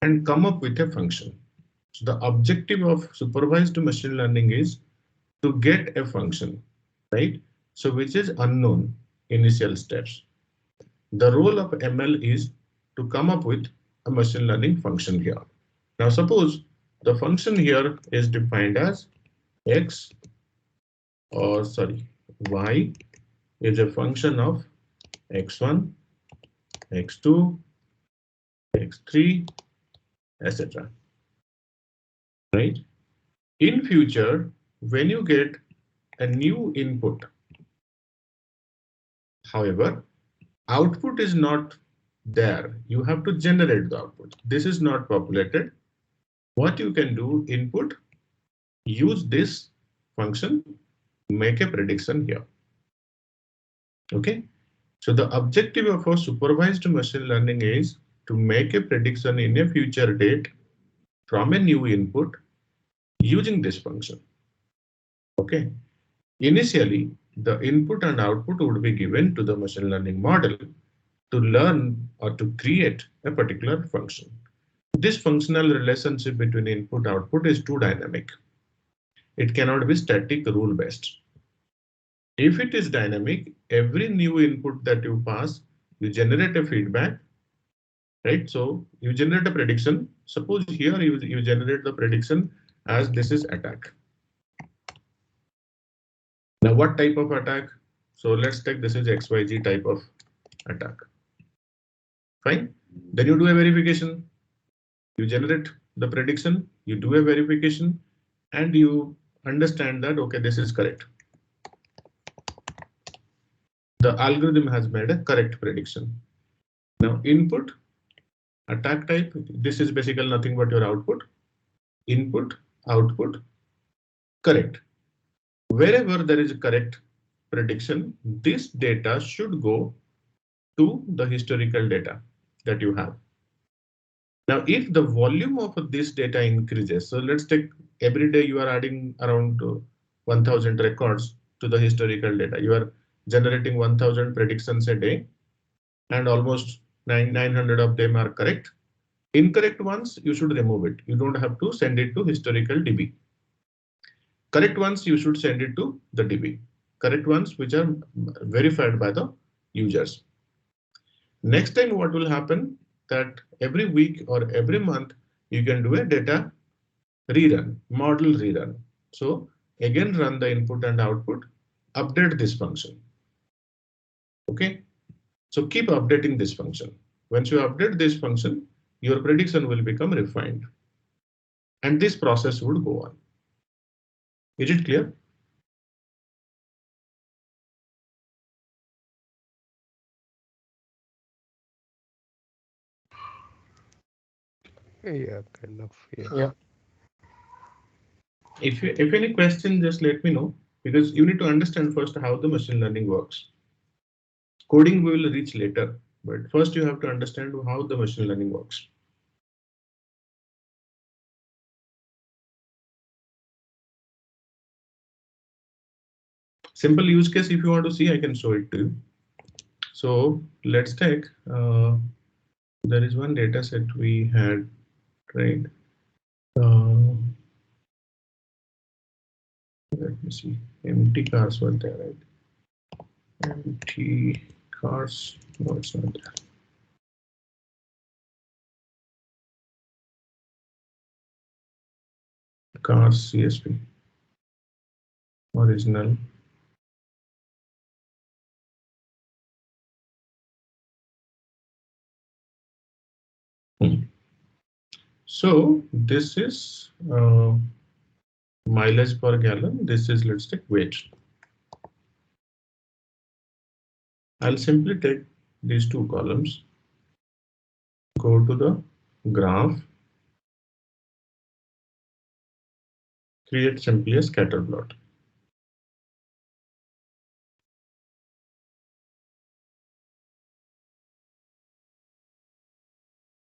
and come up with a function. So the objective of supervised machine learning is to get a function, right? So which is unknown initial steps. The role of ML is to come up with a machine learning function here. Now suppose the function here is defined as x, or sorry, y is a function of x1, x2, x3, etc. Right? In future, when you get a new input, however, output is not there. You have to generate the output. This is not populated. What you can do, input, use this function, make a prediction here. Okay. So the objective of a supervised machine learning is to make a prediction in a future date from a new input using this function. Okay. Initially, the input and output would be given to the machine learning model to learn or to create a particular function. This functional relationship between input output is too dynamic. It cannot be static rule based. If it is dynamic, every new input that you pass, you generate a feedback, right? So you generate a prediction. Suppose here you generate the prediction as this is attack. Now what type of attack? So let's take this is XYZ type of attack. Fine. Then you do a verification. You generate the prediction, you do a verification, and you understand that, okay, this is correct. The algorithm has made a correct prediction. Now input, attack type, this is basically nothing but your output. Input, output, correct. Wherever there is a correct prediction, this data should go to the historical data that you have. Now, if the volume of this data increases, so let's take every day you are adding around 1000 records to the historical data. You are generating 1000 predictions a day, and almost 900 of them are correct. Incorrect ones, you should remove it. You don't have to send it to historical DB. Correct ones, you should send it to the DB. Correct ones which are verified by the users. Next time what will happen that every week or every month you can do a data rerun, model rerun. So again run the input and output, update this function. Okay, so keep updating this function. Once you update this function, your prediction will become refined. And this process would go on. Is it clear? Yeah, kind of. Yeah. Yeah. If any question, just let me know, because you need to understand first how the machine learning works. Coding we will reach later, but first you have to understand how the machine learning works. Simple use case, if you want to see, I can show it to you. So let's take, there is one data set we had, right? Let me see, empty cars were there, right? Empty cars, no, it's not there. Cars CSP, original. So this is mileage per gallon. This is, let's take weight. I'll simply take these two columns, go to the graph, create simply a scatter plot.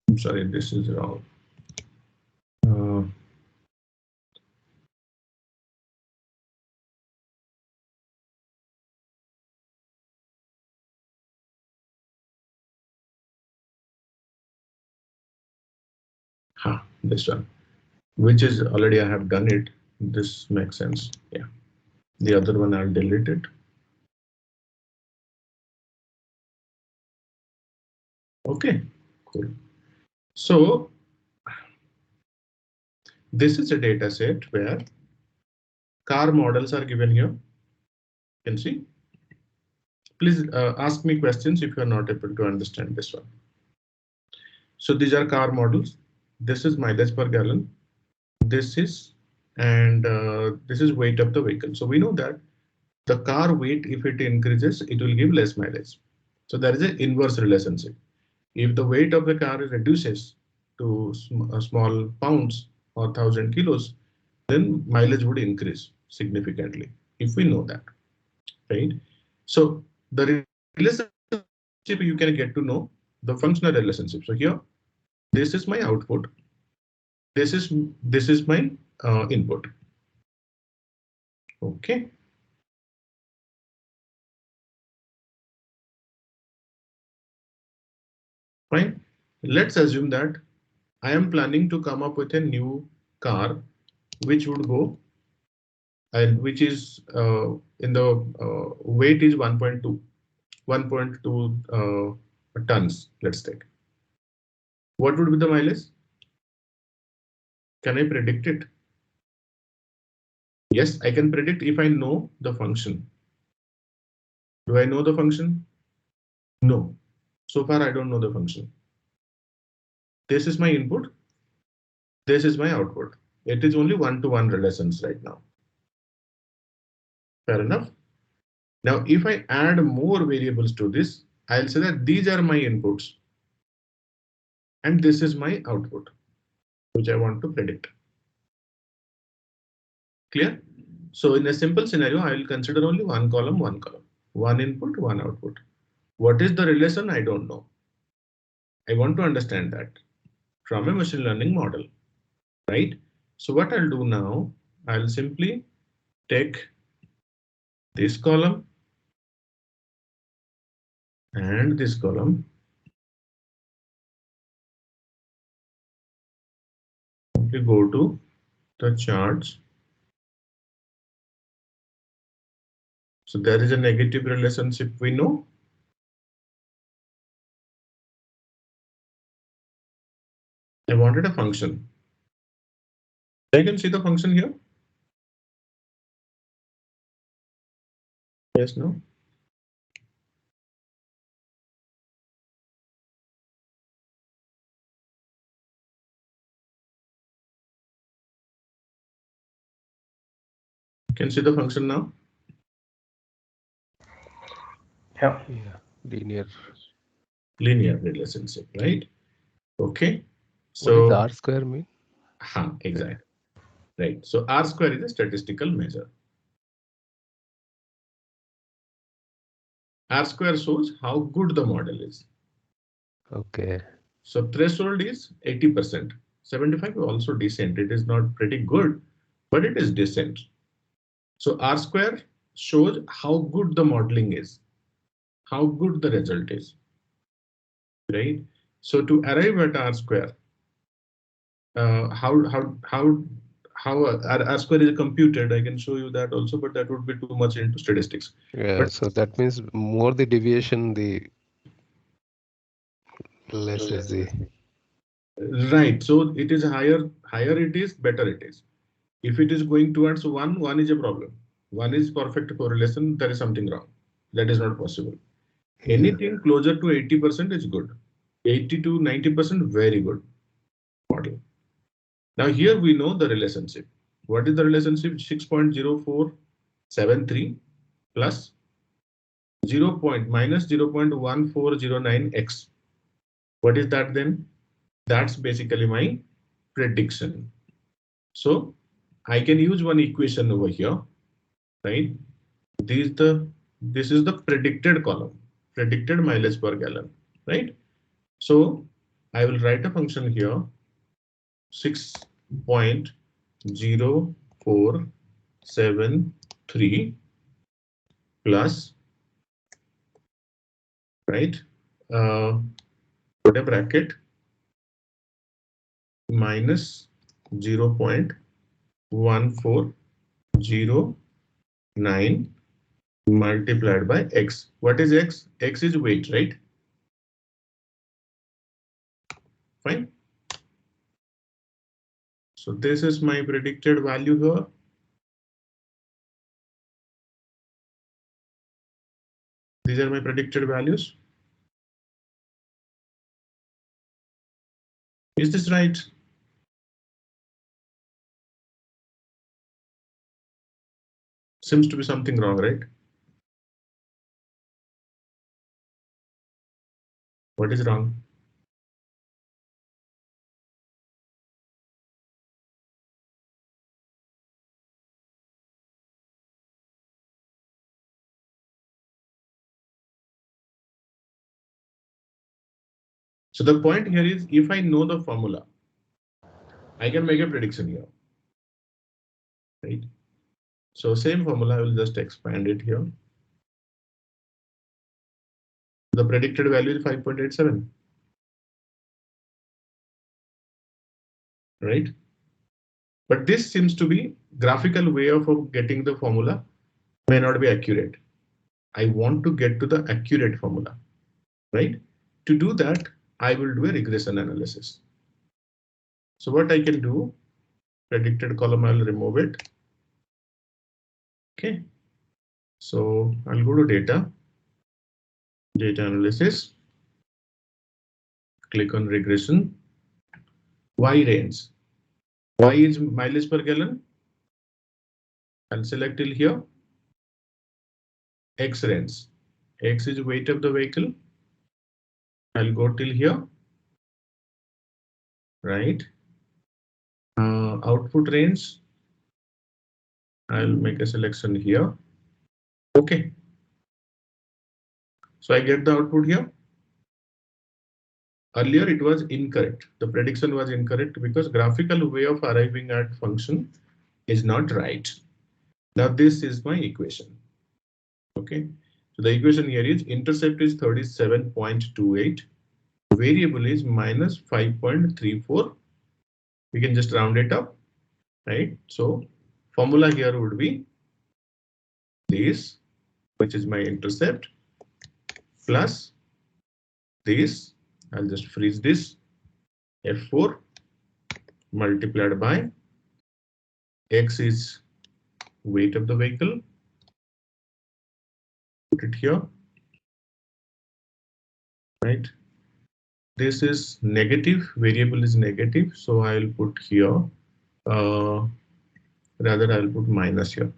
I'm sorry, this is wrong. This one. which is already I have done it. This makes sense. Yeah. The other one I'll delete it. Okay, cool. So this is a data set where car models are given here. You can see. Please ask me questions if you are not able to understand this one. So these are car models. This is mileage per gallon. This is this is weight of the vehicle. So we know that the car weight, if it increases, it will give less mileage. So there is an inverse relationship. If the weight of the car reduces to small pounds or 1,000 kilos, then mileage would increase significantly. If we know that, right? So the relationship you can get to know the functional relationship. So here, this is my output. This is my input. Okay. Fine. Let's assume that I am planning to come up with a new car which would go and which is in the weight is 1.2 tons. Let's take. What would be the mileage? Can I predict it? Yes, I can predict if I know the function. Do I know the function? No. So far, I don't know the function. This is my input. This is my output. It is only one-to-one relations right now. Fair enough. Now, if I add more variables to this, I'll say that these are my inputs and this is my output, which I want to predict. Clear? So in a simple scenario, I will consider only one column, one input, one output. What is the relation? I don't know. I want to understand that from a machine learning model, right? So what I'll do now, I'll simply take this column and this column. We go to the charts. So there is a negative relationship we know. I wanted a function. I can see the function here. Yes, no. Can see the function now. Yeah. Linear. Linear relationship, right? Okay. What does So R square mean? exactly. Right. So R square is a statistical measure. R square shows how good the model is. Okay. So threshold is 80%. 75 is also decent. It is not pretty good, but it is decent. So R square shows how good the modeling is, how good the result is, right? So to arrive at R square, how R square is computed, I can show you that also, but that would be too much into statistics. Yeah, But so that means more the deviation, the less is the. right, so it is higher it is, better it is. If it is going towards one is a problem. One is perfect correlation, there is something wrong. That is not possible. Yeah. Anything closer to 80% is good. 80 to 90%, very good model. Now here we know the relationship. What is the relationship? 6.0473 plus 0.1409x. What is that then? That's basically my prediction. So I can use one equation over here, right? This is the predicted column, predicted mileage per gallon, right? So I will write a function here, 6.0473 plus, right? Put a bracket minus 0.1409 multiplied by x. What is x? X is weight, right? Fine. So this is my predicted value here. These are my predicted values. Is this right? Seems to be something wrong, right? What is wrong? So the point here is, if I know the formula, I can make a prediction here, right? So same formula, I will just expand it here. The predicted value is 5.87, right? But this seems to be graphical way of getting the formula may not be accurate. I want to get to the accurate formula, right? To do that, I will do a regression analysis. So what I can do, predicted column, I'll remove it. Okay. So I'll go to data analysis, click on regression. Y range. Y is mileage per gallon. I'll select till here. X range. X is weight of the vehicle. I'll go till here. Right. Output range. I'll make a selection here. Okay. So I get the output here. Earlier it was incorrect. The prediction was incorrect because graphical way of arriving at function is not right. Now this is my equation. Okay. So the equation here is intercept is 37.28. Variable is minus 5.34. We can just round it up, right? So formula here would be this, which is my intercept, plus this. I'll just freeze this, F4 multiplied by X is weight of the vehicle. Put it here, right? This is negative, variable is negative, so I'll put here, rather I'll put minus here.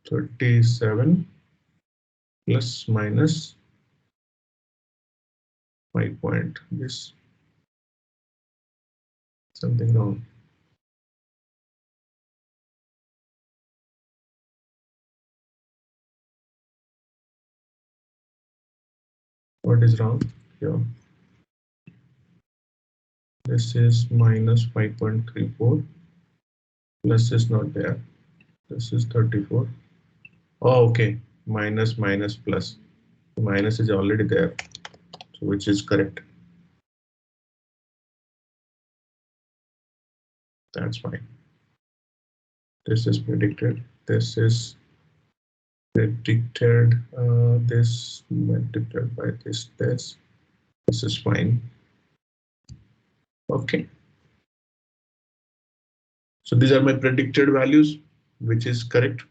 $37 plus minus 5 point, this something wrong. What is wrong here? This is minus 5.34. Plus is not there. This is 34. Oh, okay. Minus plus. The minus is already there, so which is correct. That's fine. This is predicted. This is predicted. This multiplied by this. This is fine. Okay. So these are my predicted values, which is correct.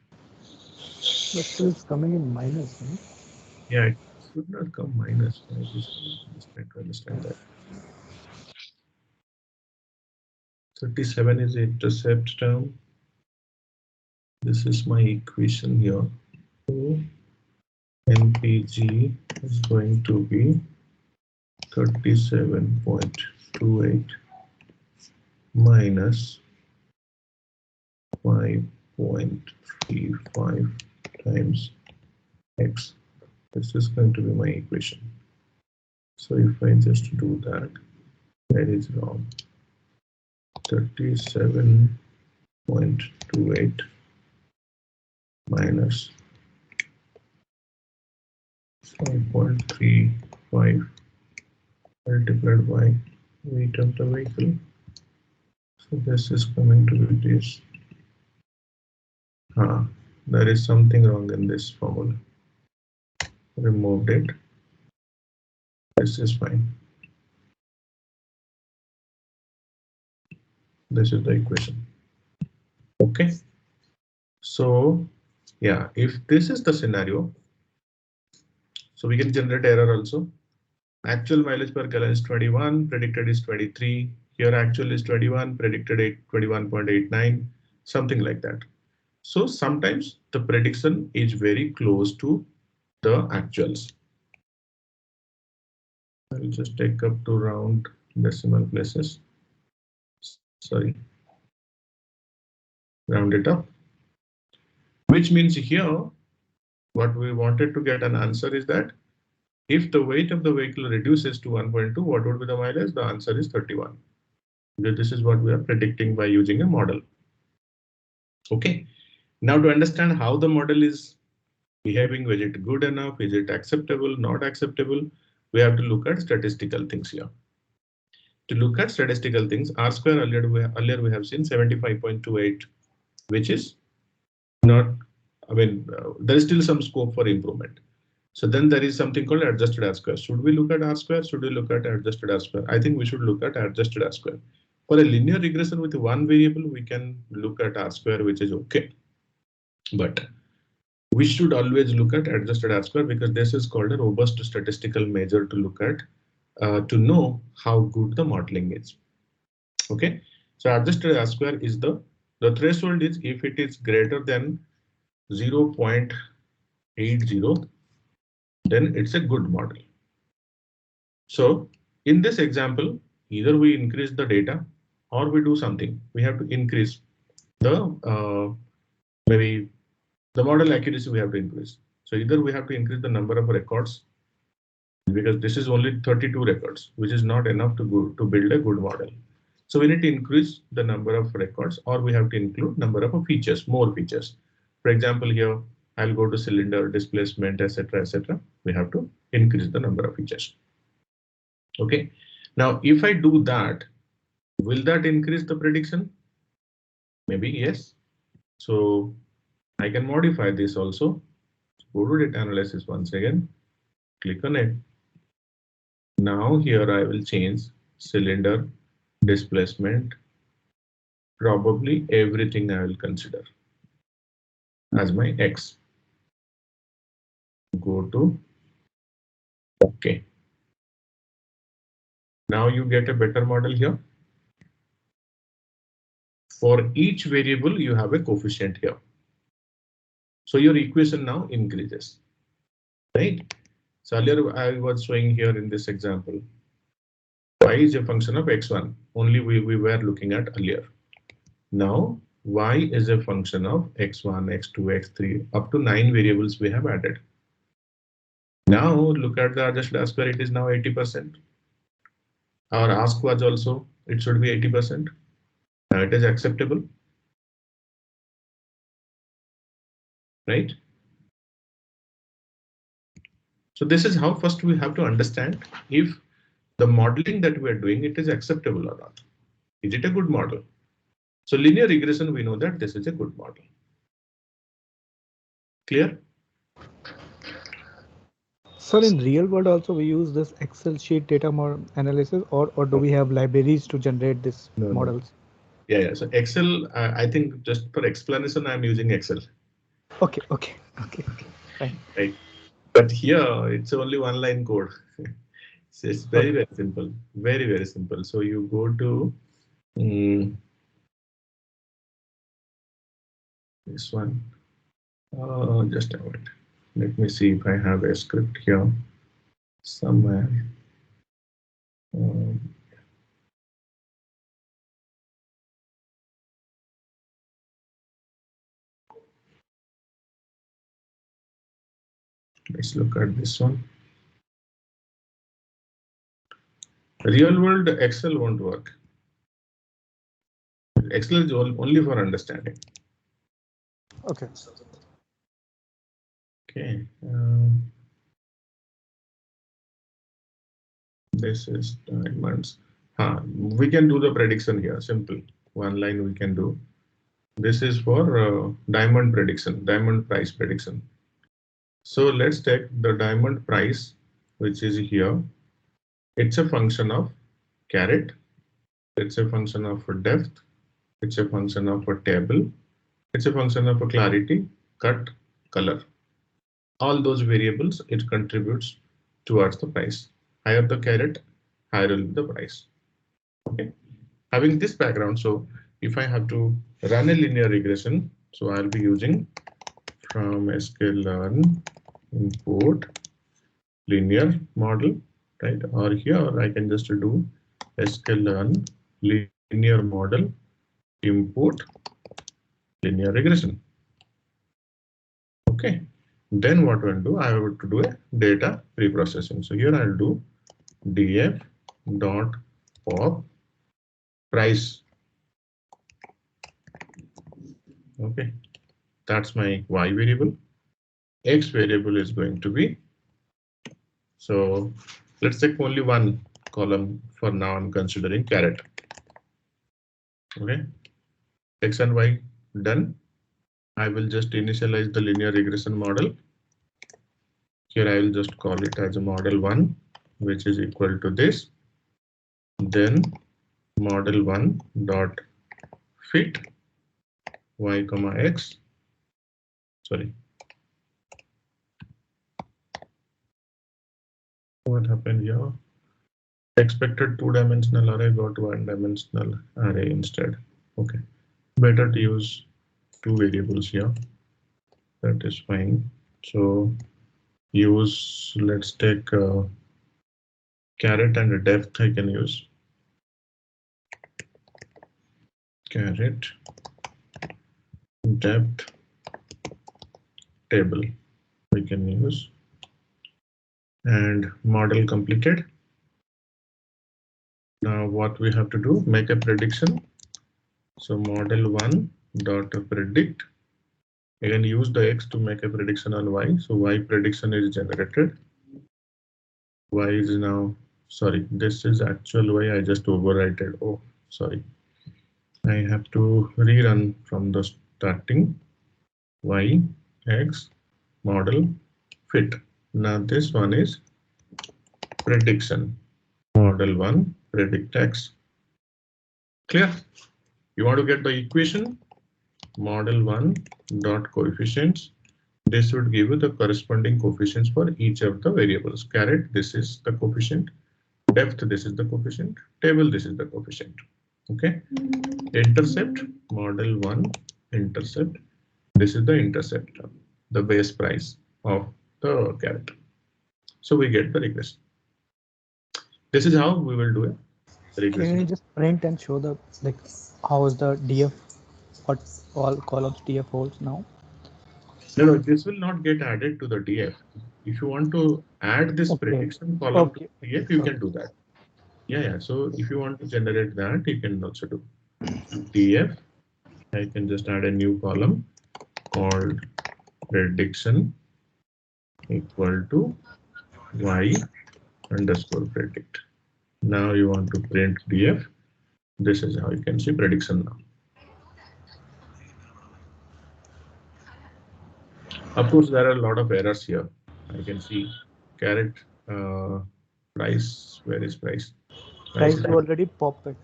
But still it's coming in minus, no? Yeah, it should not come minus. I just trying to understand that. 37 is intercept term. This is my equation here. So NPG is going to be 37.28 minus 5.35 times x. This is going to be my equation. So if I just do that, that is wrong. 37.28 minus 5.35 multiplied by weight of the vehicle. So this is coming to be this. There is something wrong in this formula. Removed it. This is fine. This is the equation. Okay. So yeah, if this is the scenario, so we can generate error also. Actual mileage per gallon is 21, predicted is 23. Here actual is 21, predicted 21.89, something like that. So sometimes the prediction is very close to the actuals. I'll just take up to round decimal places. Sorry, round it up. Which means here, what we wanted to get an answer is that if the weight of the vehicle reduces to 1.2, what would be the mileage? The answer is 31. This is what we are predicting by using a model. Okay. Now to understand how the model is behaving, is it good enough? Is it acceptable? Not acceptable? We have to look at statistical things here. To look at statistical things, R square earlier we have seen 75.28, which is not, there is still some scope for improvement. So then there is something called adjusted R square. Should we look at R square? Should we look at adjusted R square? I think we should look at adjusted R square. For a linear regression with one variable, we can look at R square, which is okay. But we should always look at adjusted R square because this is called a robust statistical measure to look at to know how good the modeling is. Okay, so adjusted R square is the threshold is if it is greater than 0.80, then it's a good model. So in this example, either we increase the data or we do something. We have to increase the maybe the model accuracy we have to increase. So either we have to increase the number of records because this is only 32 records, which is not enough to build a good model. So we need to increase the number of records or we have to include number of features, more features. For example, here I'll go to cylinder, displacement, etc., etc. We have to increase the number of features. Okay. Now, if I do that, will that increase the prediction? Maybe yes. So I can modify this also. Go to data analysis once again, click on it. Now here I will change cylinder, displacement, probably everything I will consider as my X. Go to OK. Now you get a better model here. For each variable, you have a coefficient here. So your equation now increases, right? So earlier I was showing here in this example, y is a function of x1, only we were looking at earlier. Now y is a function of x1, x2, x3, up to 9 variables we have added. Now look at the adjusted R square, it is now 80%. Our ask was also, it should be 80%. Now it is acceptable, right? So this is how first we have to understand if the modeling that we are doing, it is acceptable or not. Is it a good model? So linear regression, we know that this is a good model. Clear? Sir, in real world also we use this Excel sheet data analysis or do we have libraries to generate this models? Yeah. So Excel, I think just for explanation, I'm using Excel. Okay. Fine. Right. But here it's only one line code. So it's very simple, very simple. So you go to this one. Just a minute. Let me see if I have a script here somewhere. Let's look at this one. Real world Excel won't work. Excel is only for understanding. Okay. Okay. This is diamonds. We can do the prediction here. Simple. One line we can do. This is for diamond prediction, diamond price prediction. So let's take the diamond price, which is here. It's a function of carat. It's a function of depth. It's a function of a table. It's a function of a clarity, cut, color. All those variables, it contributes towards the price. Higher the carat, higher will be the price. Okay. Having this background, so if I have to run a linear regression, so I'll be using from sklearn import linear model, right? Or here I can just do sklearn linear model import linear regression. Okay. Then what I'll do, I have to do a data preprocessing. So here I'll do df dot pop price. Okay, that's my y variable. X variable is going to be, so let's take only one column for now. I'm considering carat. Okay, X and Y done. I will just initialize the linear regression model. Here I will just call it as a model 1, which is equal to this. Then model 1 dot fit y comma x. Sorry, what happened here? Expected two-dimensional array got one-dimensional array instead. Okay, better to use two variables here. That is fine. So use, let's take carat and depth. I can use carat depth table. We can use, and model completed. Now what we have to do, make a prediction. So model 1 dot predict. Again, use the x to make a prediction on y. So y prediction is generated. Y is now, sorry, this is actual y. I just overwrite. Oh, sorry. I have to rerun from the starting. Y, x, model, fit. Now this one is prediction. Model 1, predict x. Clear? You want to get the equation? Model 1 dot coefficients. This would give you the corresponding coefficients for each of the variables. Carat, this is the coefficient. Depth, this is the coefficient. Table, this is the coefficient. Okay. Intercept, model 1 intercept. This is the intercept, the base price of the carat. So we get the regression. This is how we will do a regression. Can you just print and show the like how is the DF, what all columns DF holds now? No, this will not get added to the DF. If you want to add this prediction column to DF, you can do that. Yeah. So if you want to generate that, you can also do DF. I can just add a new column called prediction equal to y underscore predict. Now you want to print DF. This is how you can see prediction now. Of course, there are a lot of errors here. I can see carat price. Where is price? Price you already popped it.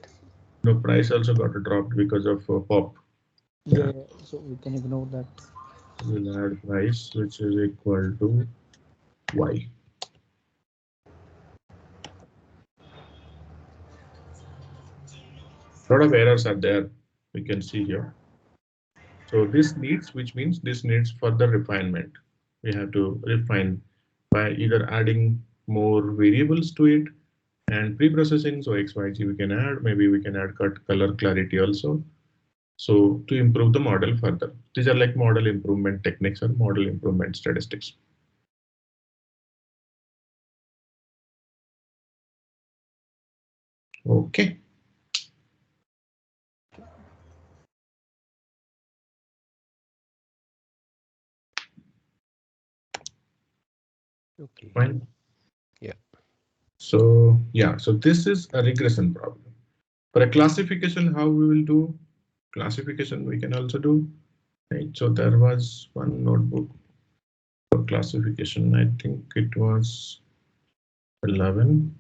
No, price also got dropped because of pop. Yeah, so we can ignore that. We'll add price, which is equal to y. A lot of errors are there. We can see here. So this needs, which means this needs further refinement. We have to refine by either adding more variables to it and pre-processing. So X, Y, G we can add. Maybe we can add cut, color, clarity also. So to improve the model further. These are like model improvement techniques or model improvement statistics. Okay. Okay. Fine. Yeah. So yeah, so this is a regression problem. For a classification, how we will do classification, we can also do, right? So there was one notebook for classification. I think it was 11.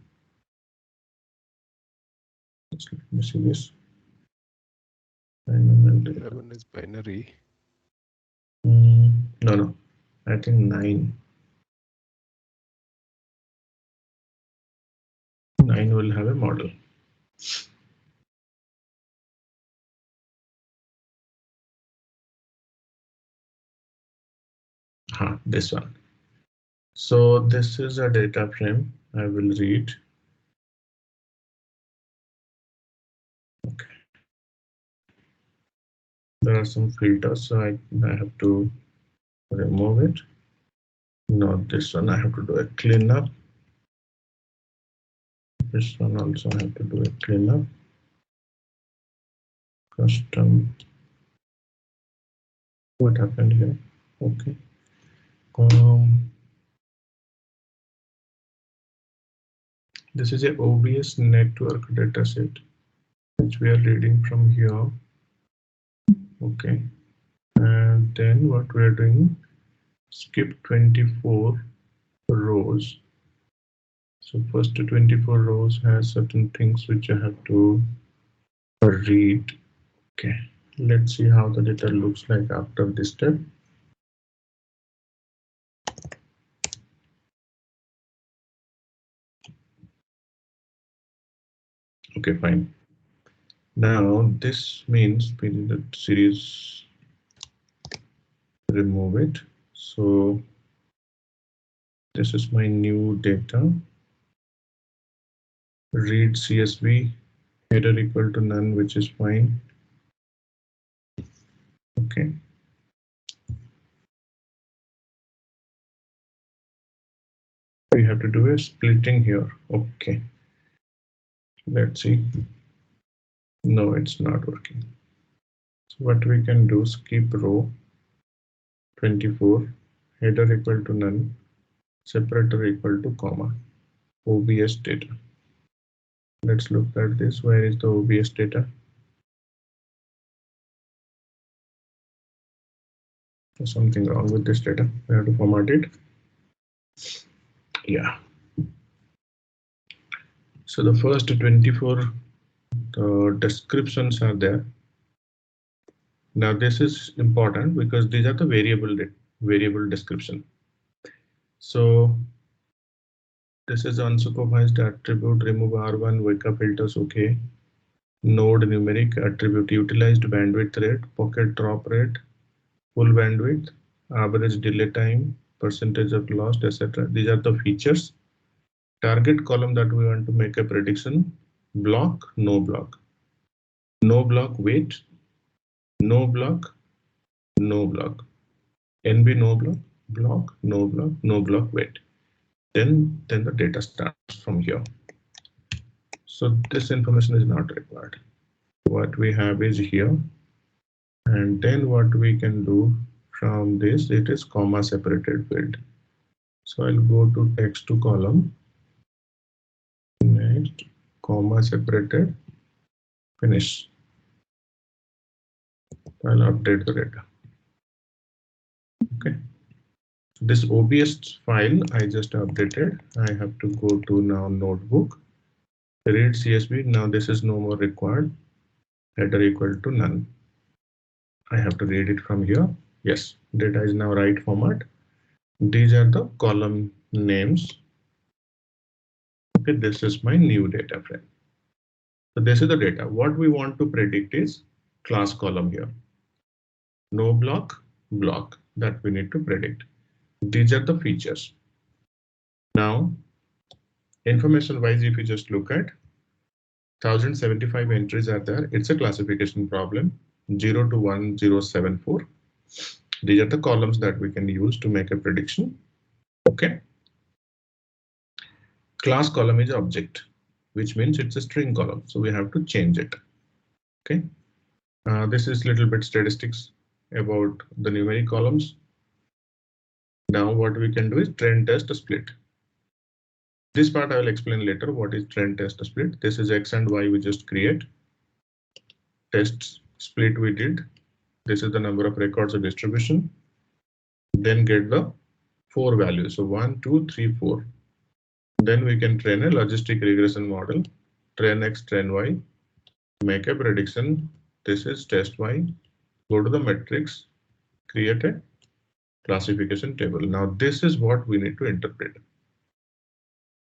Let me see this. 11 is binary. No, no, I think 9. 9 will have a model. This one. So this is a data frame. I will read. Okay. There are some filters, so I have to remove it. Not this one. I have to do a cleanup. This one also I have to do a cleanup. Custom. What happened here? Okay. This is a OBS network dataset which we are reading from here. Okay. And then what we are doing, skip 24 rows. So first 24 rows has certain things which I have to read. Okay, let's see how the data looks like after this step. Okay, fine. Now this means we need the series, remove it. So this is my new data. Read CSV, header equal to none, which is fine. Okay. We have to do a splitting here. Okay. Let's see. No, it's not working. So what we can do, skip row 24, header equal to none, separator equal to comma, OBS data. Let's look at this. Where is the OBS data? There's something wrong with this data. We have to format it. Yeah. So the first 24 descriptions are there. Now this is important because these are the variable description. So this is unsupervised attribute, remove R1, wake up filters, okay. Node numeric attribute, utilized bandwidth rate, pocket drop rate, full bandwidth, average delay time, percentage of lost, etc. These are the features. Target column that we want to make a prediction, block, no block. No block, wait, no block, no block. NB no block, block, no block, no block, wait. Then the data starts from here. So this information is not required. What we have is here. And then what we can do from this, it is comma separated field. So I'll go to text to column. Next, comma separated, finish. I'll update the data. Okay. This OBS file I just updated. I have to go to now notebook, read CSV. Now this is no more required. Header equal to none. I have to read it from here. Yes, data is now right format. These are the column names. Okay, this is my new data frame. So this is the data. What we want to predict is class column here. No block, block that we need to predict. These are the features. Now, information wise, if you just look at 1075 entries are there. It's a classification problem, 0 to 1074. These are the columns that we can use to make a prediction. Okay. Class column is object, which means it's a string column. So we have to change it. Okay. This is a little bit statistics about the numeric columns. Now what we can do is trend test a split. This part I will explain later. What is trend test split? This is X and Y we just create. Test split we did. This is the number of records of distribution. Then get the 4 values. So 1, 2, 3, 4. Then we can train a logistic regression model. Train X, train Y. Make a prediction. This is test Y. Go to the metrics. Create a classification table. Now this is what we need to interpret.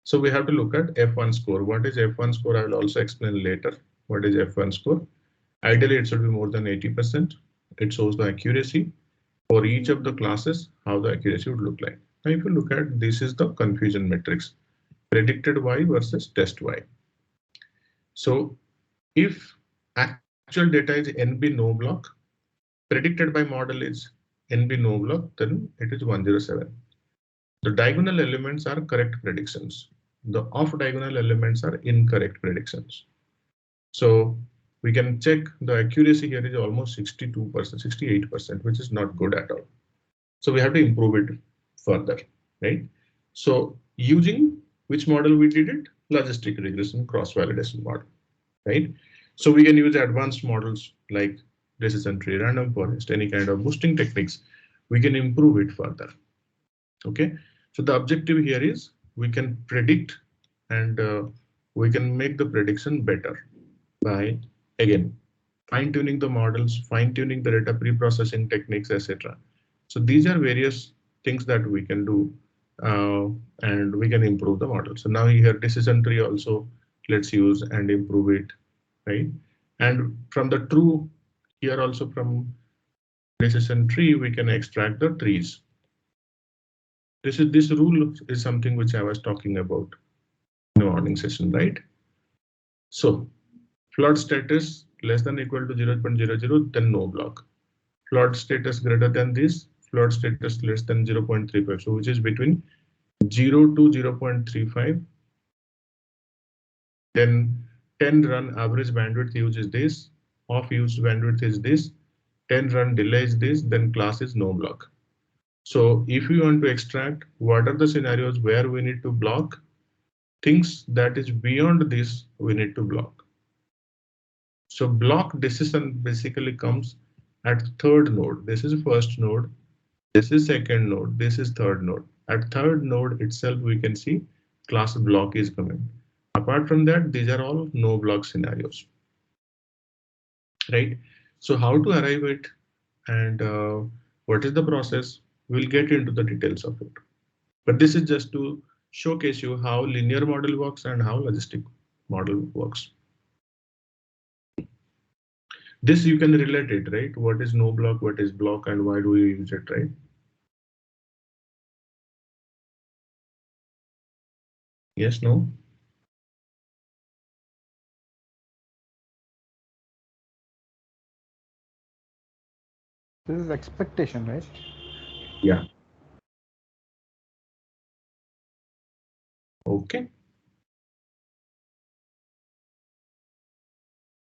So we have to look at F1 score. What is F1 score? I will also explain later. What is F1 score? Ideally, it should be more than 80%. It shows the accuracy for each of the classes, how the accuracy would look like. Now, if you look at this is the confusion matrix, predicted Y versus test Y. So if actual data is NB no block, predicted by model is NB no block, then it is 107. The diagonal elements are correct predictions. The off diagonal elements are incorrect predictions. So we can check the accuracy here is almost 62%, 68%, which is not good at all. So we have to improve it further, right? So using which model we did it? Logistic regression cross-validation model, right? So we can use advanced models like decision tree, random forest, any kind of boosting techniques. We can improve it further. Okay, so the objective here is we can predict and we can make the prediction better by again fine-tuning the models, fine-tuning the data pre-processing techniques, etc. So these are various things that we can do and we can improve the model. So now here decision tree also let's use and improve it, right? And from the true here also from decision tree we can extract the trees. This rule is something which I was talking about in the morning session, right? So flood status less than equal to 0.00, then no block. Flood status greater than this, flood status less than 0.35. So which is between 0 to 0.35. Then 10 run average bandwidth use is this, off use bandwidth is this, 10 run delay is this, then class is no block. So if we want to extract what are the scenarios where we need to block, things that is beyond this we need to block. So block decision basically comes at third node. This is first node, this is second node, this is third node. At third node itself we can see class block is coming. Apart from that, these are all no block scenarios, right? So how to arrive it and what is the process? We'll get into the details of it. But this is just to showcase you how linear model works and how logistic model works. This you can relate it, right? What is no block, what is block, and why do we use it, right? Yes, no? This is expectation, right? Yeah. Okay.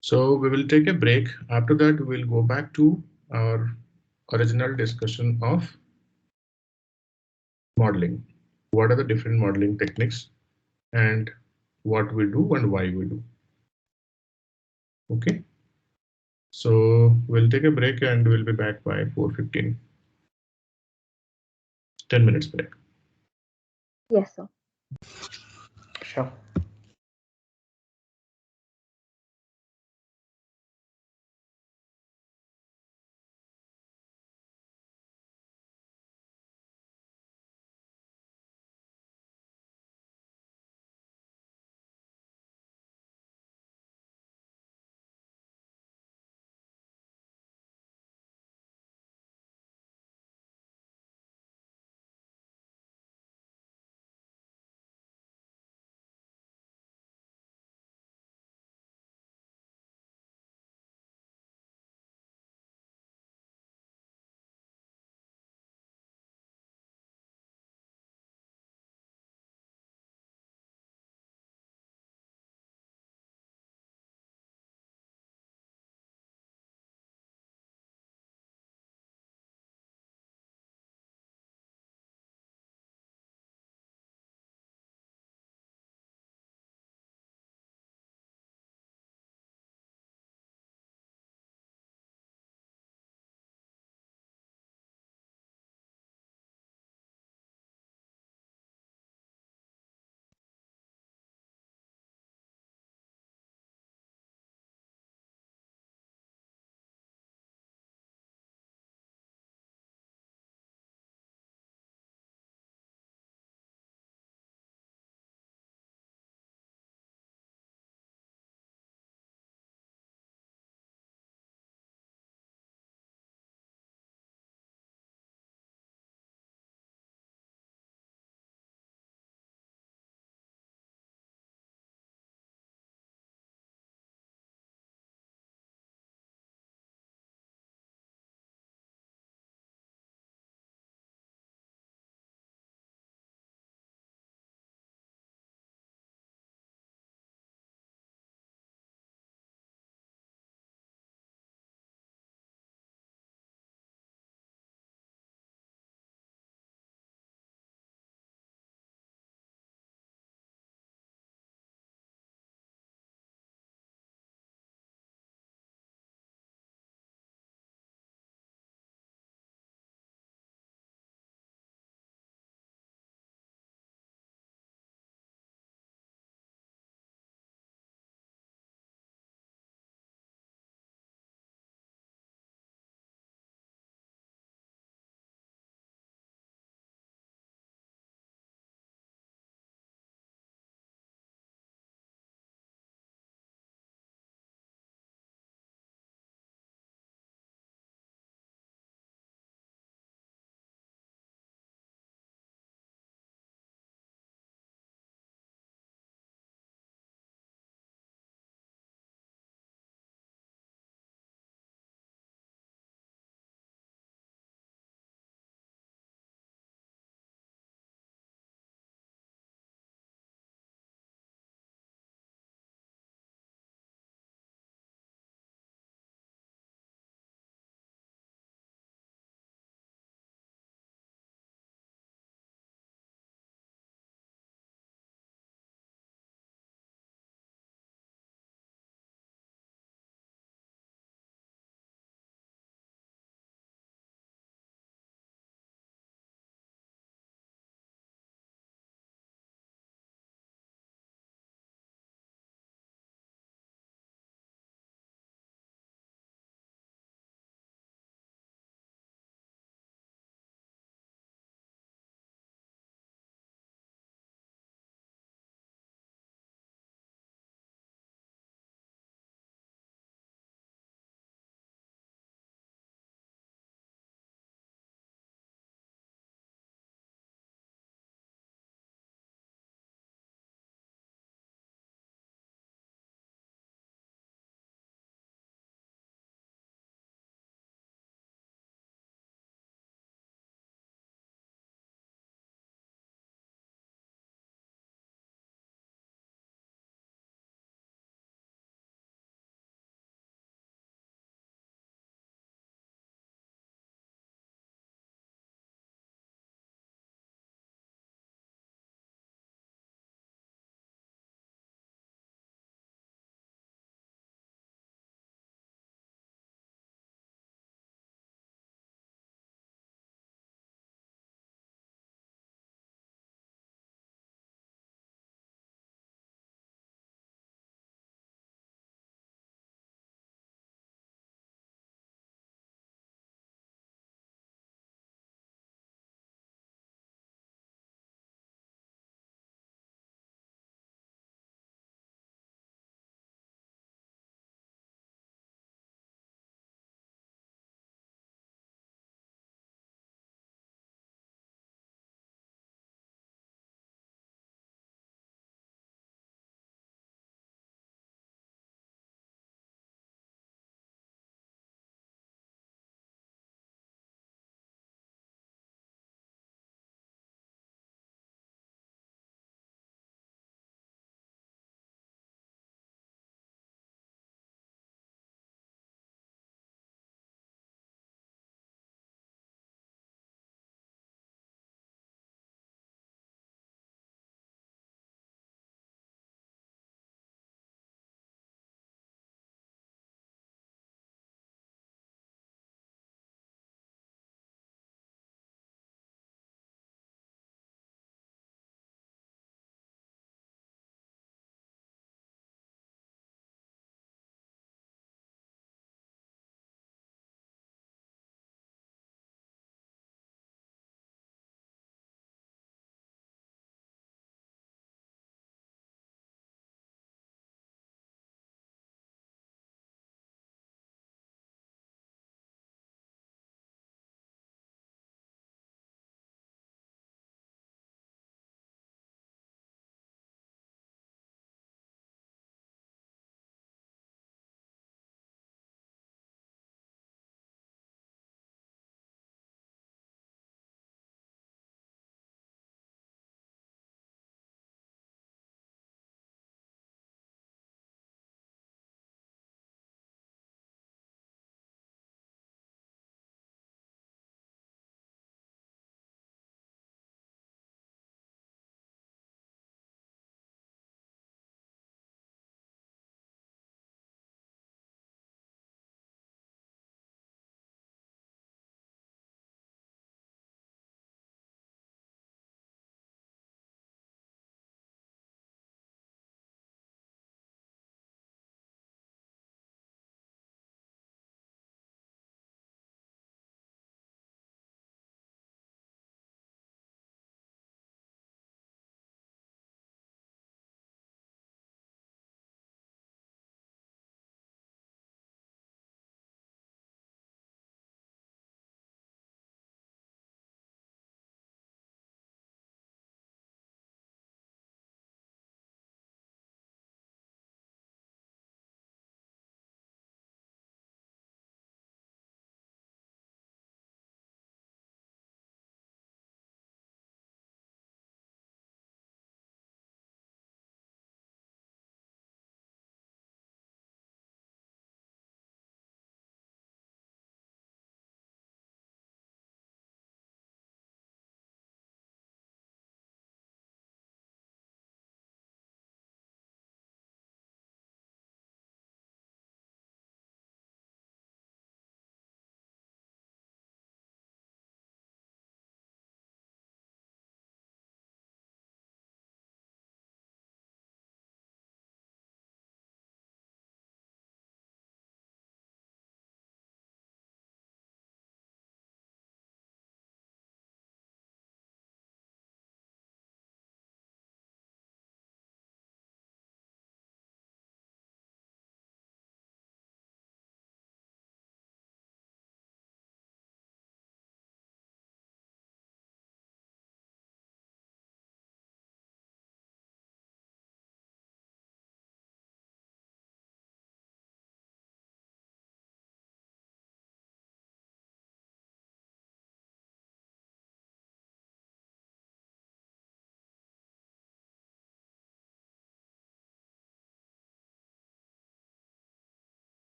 So we will take a break. After that, we'll go back to our original discussion of modeling. What are the different modeling techniques and what we do and why we do. Okay. So we'll take a break and we'll be back by 4:15. 10 minutes break. Yes, sir. Sure.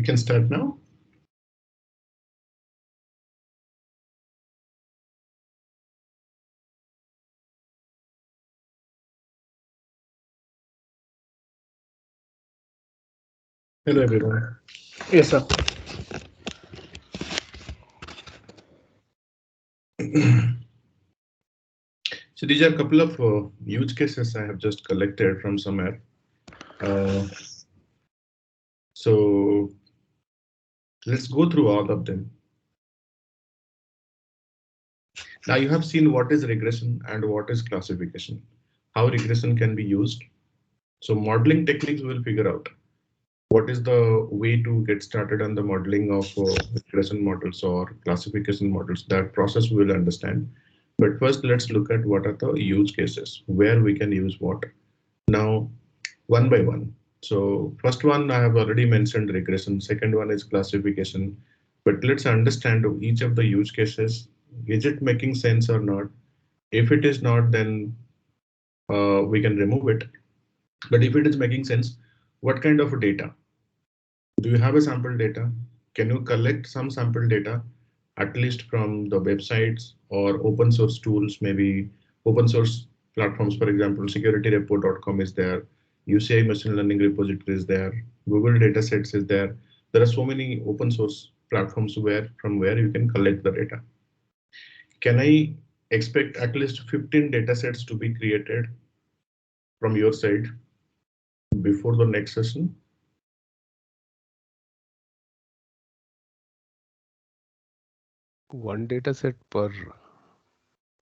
We can start now. Hello, everyone. Yes, sir. So these are a couple of use cases I have just collected from somewhere. So let's go through all of them. Now you have seen what is regression and what is classification, how regression can be used. So modeling techniques will figure out what is the way to get started on the modeling of regression models or classification models. That process we will understand. But first, let's look at what are the use cases, where we can use what. Now, one by one. So first one, I have already mentioned regression. Second one is classification. But let's understand each of the use cases. Is it making sense or not? If it is not, then we can remove it. But if it is making sense, what kind of data? Do you have a sample data? Can you collect some sample data, at least from the websites or open source tools, maybe open source platforms, for example, securityrepo.com is there, UCI machine learning repository is there, Google datasets is there. There are so many open source platforms from where you can collect the data. Can I expect at least 15 datasets to be created from your side before the next session? One data set per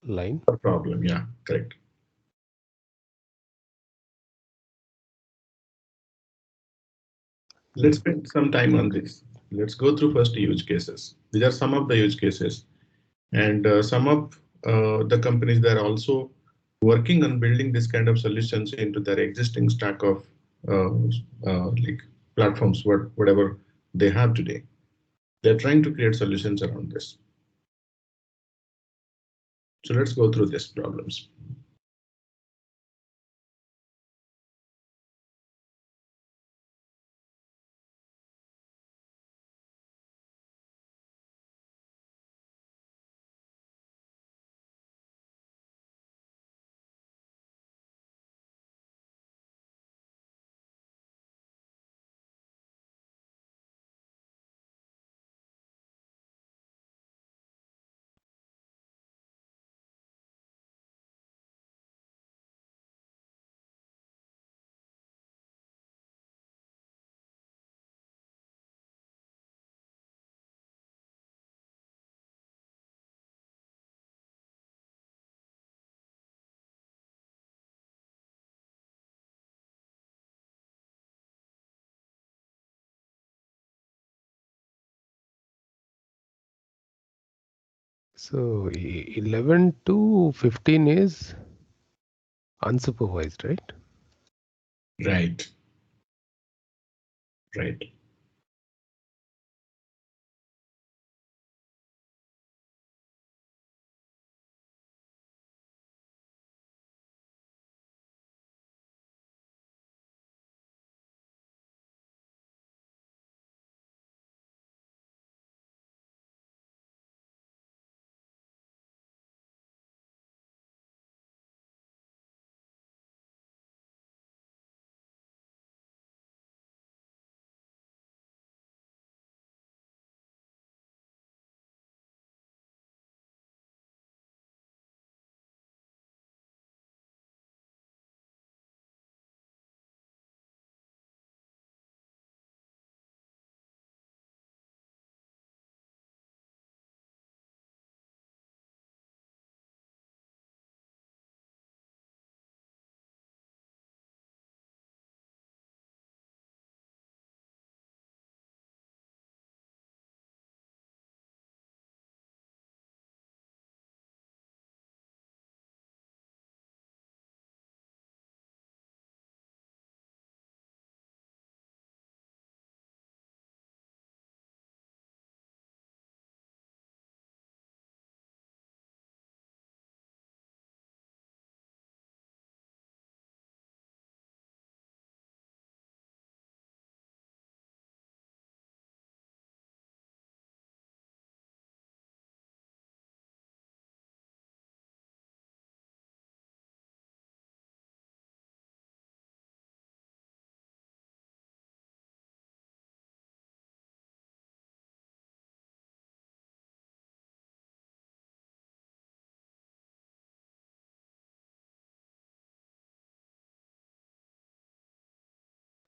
line. No problem. Yeah, correct. Let's spend some time on this. Let's go through first use cases. These are some of the use cases, and some of the companies that are also working on building this kind of solutions into their existing stack of uh, like platforms, whatever they have today. They're trying to create solutions around this. So let's go through these problems. So 11 to 15 is unsupervised, right? Right. Right.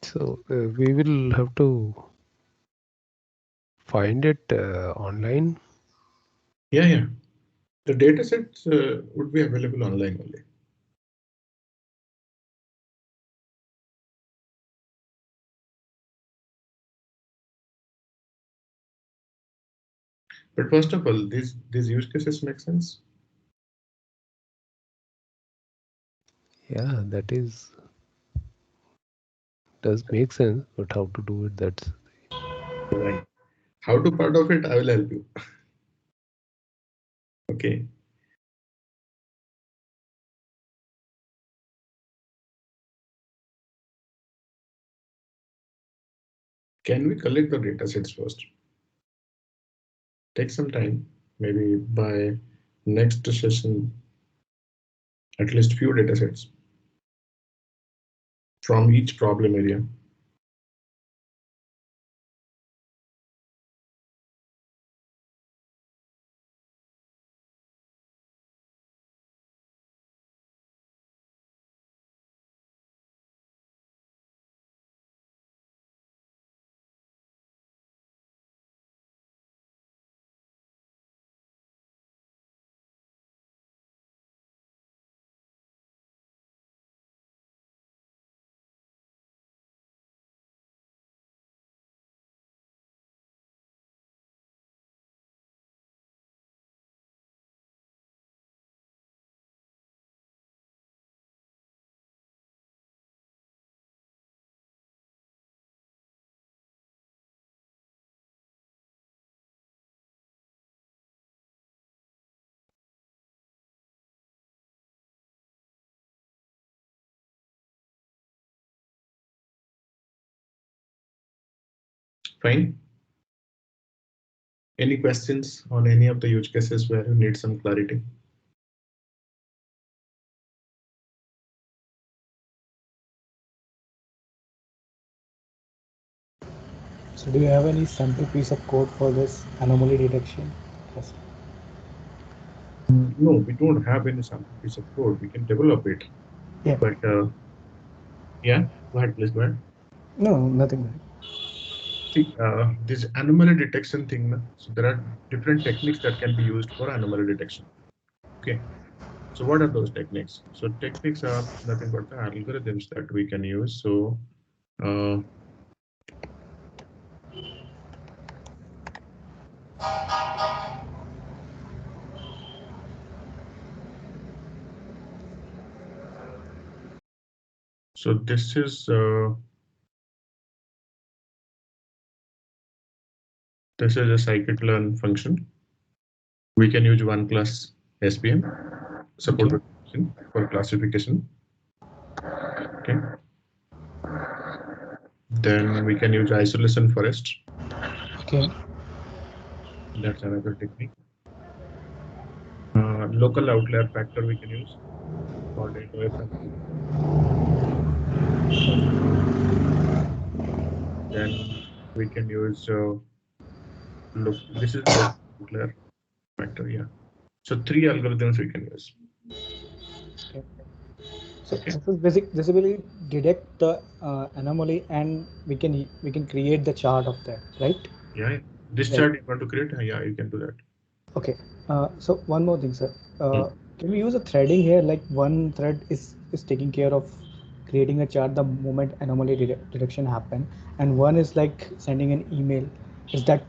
So we will have to find it online. Yeah. The data sets would be available online only. But first of all, these use cases make sense. Yeah, that does make sense, but how to do it, that's Right. How to part of it, I will help you. Okay. Can we collect the data sets first? Take some time, maybe by next session, at least few data sets from each problem area. Fine. Any questions on any of the use cases where you need some clarity? So do you have any sample piece of code for this anomaly detection? Yes. No, we don't have any sample piece of code. We can develop it, Yeah. but yeah, go ahead, please go ahead. No, nothing. See, this anomaly detection thing, so there are different techniques that can be used for anomaly detection. Okay, so what are those techniques? So techniques are nothing but the algorithms that we can use. So uh, so this is a scikit-learn function. We can use one class SPM supported for classification. Okay. Then we can use isolation forest. Okay. That's another technique. Local outlier factor we can use for data away from. Then we can use look. This is local outlier factor. Yeah. So three algorithms we can use. Okay. So Okay. this is basic. This will detect the anomaly, and we can create the chart of that, right? Yeah. This Right. chart you want to create? Yeah, you can do that. Okay. So one more thing, sir. Hmm. Can we use a threading here? Like one thread is taking care of creating a chart the moment anomaly detection happen, and one is like sending an email. Is that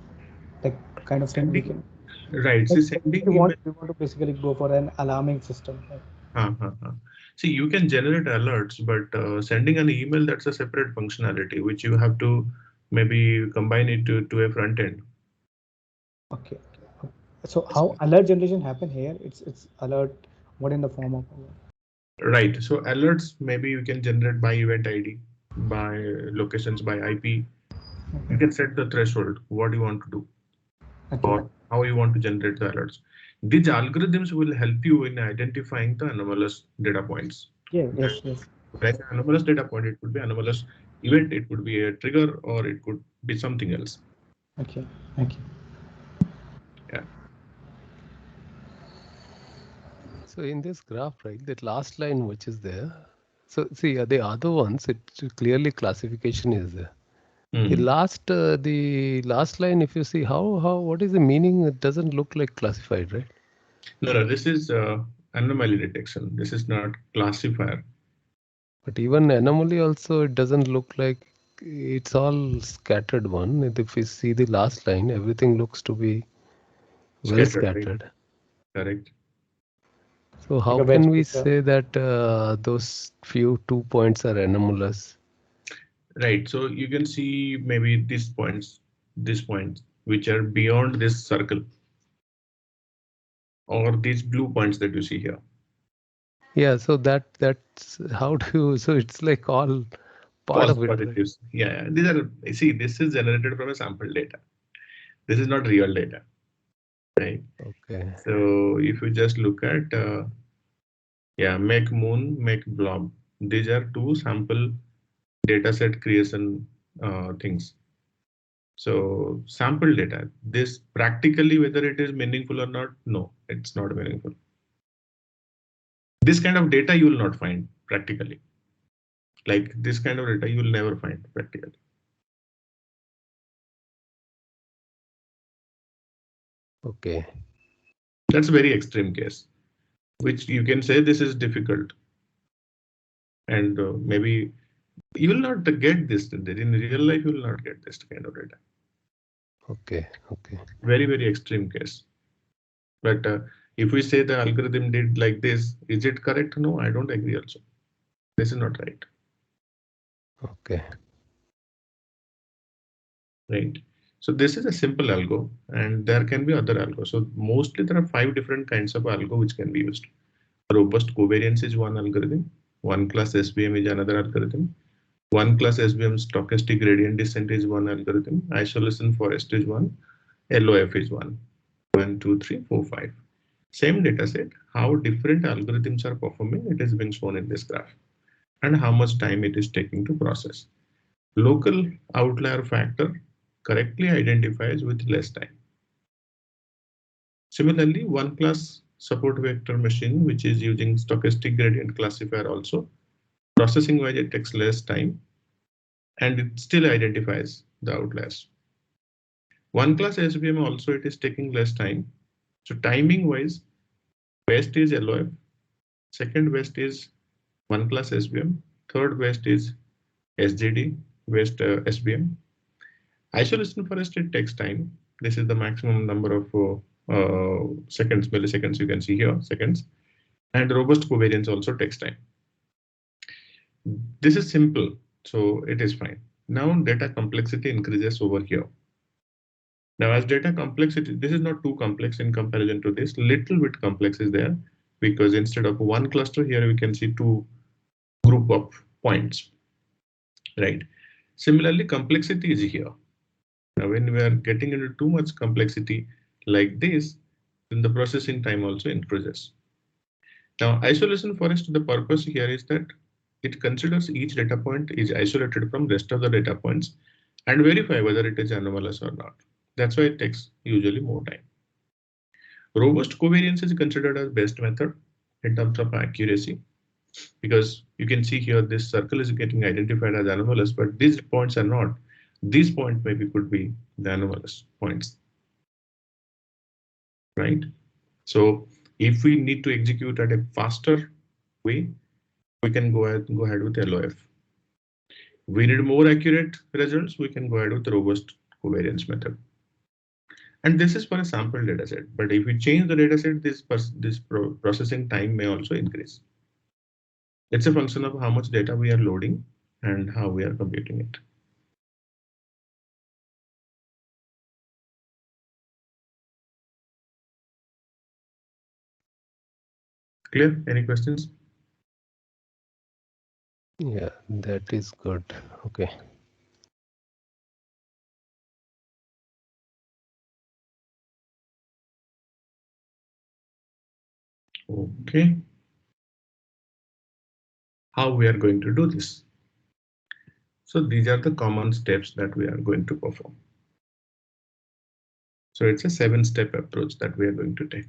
like kind of thing we Sending, can? right. See, Like sending email. we want to basically go for an alarming system. Right? See, you can generate alerts, but sending an email, that's a separate functionality, which you have to maybe combine it to a front end. Okay. So how alert generation happen here? It's alert. What in the form of alert? Right. So alerts, maybe you can generate by event ID, by locations, by IP. You Okay. can set the threshold, what you want to do, Okay. or how you want to generate the alerts. These algorithms will help you in identifying the anomalous data points. Yeah. Yes. Yes. Like an anomalous data point, it could be anomalous event, it could be a trigger, or it could be something else. Okay. Okay. Yeah. so in this graph, right? That last line which is there, So see, the other ones, it clearly classification is there. The last line, if you see what is the meaning, it doesn't look like classified, right? No, this is anomaly detection. This is not classifier. But even anomaly also, it doesn't look like it's all scattered one. If you see the last line, everything looks to be well scattered. Right? Correct. So how Like a can wedge we pizza. say that those few 2 points are anomalous? Right. So you can see maybe these points, which are beyond this circle, or these blue points that you see here. Yeah, so that's how do you, so it's like all part of it, right? Positives. Yeah, these are, see, this is generated from a sample data. This is not real data, right? Okay. So if you just look at, yeah, make moon, make blob. These are two sample dataset creation things. So sample data, this practically, whether it is meaningful or not, no, it's not meaningful. This kind of data you will not find practically. Like this kind of data you will never find practically. Okay. That's a very extreme case, which you can say this is difficult. And maybe you will not get this. In real life, you will not get this kind of data. Okay. Okay. Very, very extreme case. But if we say the algorithm did like this, is it correct? No, I don't agree also. This is not right. Okay. Right. So this is a simple algo, and there can be other algo. So mostly there are 5 different kinds of algo which can be used. Robust covariance is one algorithm. One class SVM is another algorithm. One class SVM stochastic gradient descent is one algorithm. Isolation forest is one. LOF is one. 1, 2, 3, 4, 5. Same data set. How different algorithms are performing, it is being shown in this graph, and how much time it is taking to process. Local outlier factor correctly identifies with less time. Similarly, one class support vector machine, which is using stochastic gradient classifier also, processing wise it takes less time and it still identifies the outliers. One class SVM also it is taking less time. So timing wise, best is LOF, second best is one class SVM, third best is SGD, best SVM. Isolation forest it takes time. This is the maximum number of seconds, milliseconds you can see here, seconds. And robust covariance also takes time. This is simple, so it is fine. Now data complexity increases over here. Now as data complexity, this is not too complex in comparison to this, little bit complex is there because instead of one cluster here, we can see two group of points, right? Similarly, complexity is here. Now when we are getting into too much complexity like this, then the processing time also increases. Now isolation forest, the purpose here is that it considers each data point is isolated from rest of the data points and verify whether it is anomalous or not. That's why it takes usually more time. Robust covariance is considered as best method in terms of accuracy because you can see here this circle is getting identified as anomalous, but these points are not. These points maybe could be the anomalous points, right? So if we need to execute at a faster way, we can go ahead with LOF. We need more accurate results, we can go ahead with the robust covariance method. And this is for a sample dataset. But if we change the dataset, this processing time may also increase. It's a function of how much data we are loading and how we are computing it. Clear? Any questions? Yeah, that is good. Okay. Okay. How we are going to do this? So these are the common steps that we are going to perform. So it's a 7-step approach that we are going to take.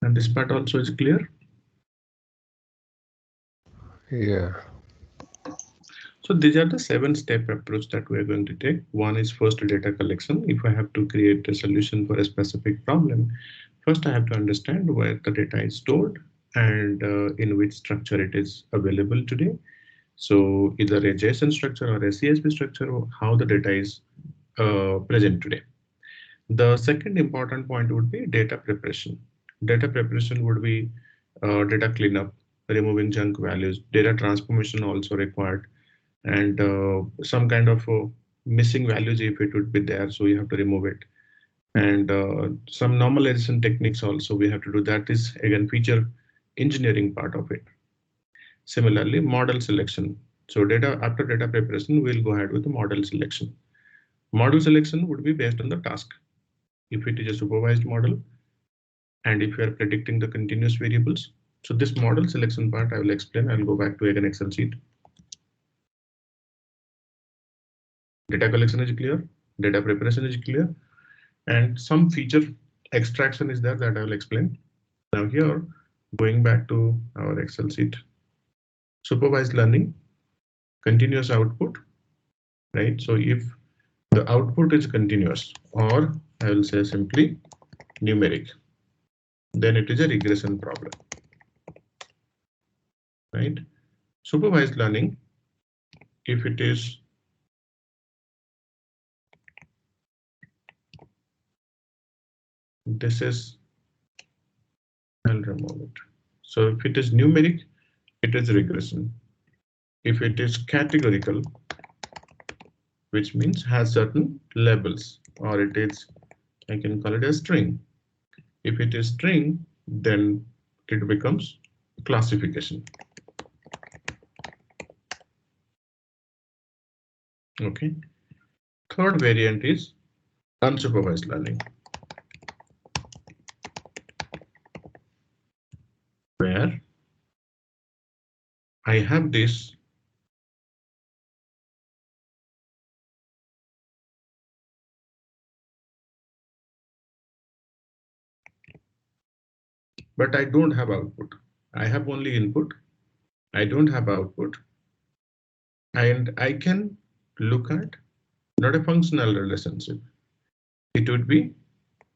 And this part also is clear. Yeah. So these are the 7-step approach that we are going to take. One is first data collection. If I have to create a solution for a specific problem, first I have to understand where the data is stored and in which structure it is available today. So either a JSON structure or a CSV structure, how the data is present today. The second important point would be data preparation. Data preparation would be data cleanup, removing junk values, data transformation also required, and some kind of missing values if it would be there, so you have to remove it. And some normalization techniques also we have to do. That is again feature engineering part of it. Similarly, model selection. So data after data preparation, we'll go ahead with the model selection. Model selection would be based on the task. If it is a supervised model, and if you are predicting the continuous variables. So this model selection part I will explain. I'll go back to again Excel sheet. Data collection is clear, data preparation is clear, and some feature extraction is there that I will explain. Now here, going back to our Excel sheet, supervised learning, continuous output, right? So if the output is continuous, or I will say simply numeric, then it is a regression problem, right? Supervised learning, if it is this is, I'll remove it. So if it is numeric, it is regression. If it is categorical, which means has certain labels, or it is, I can call it a string. If it is string, then it becomes classification. Okay. Third variant is unsupervised learning, where I have this but I don't have output. I have only input. I don't have output. And I can look at not a functional relationship. It would be,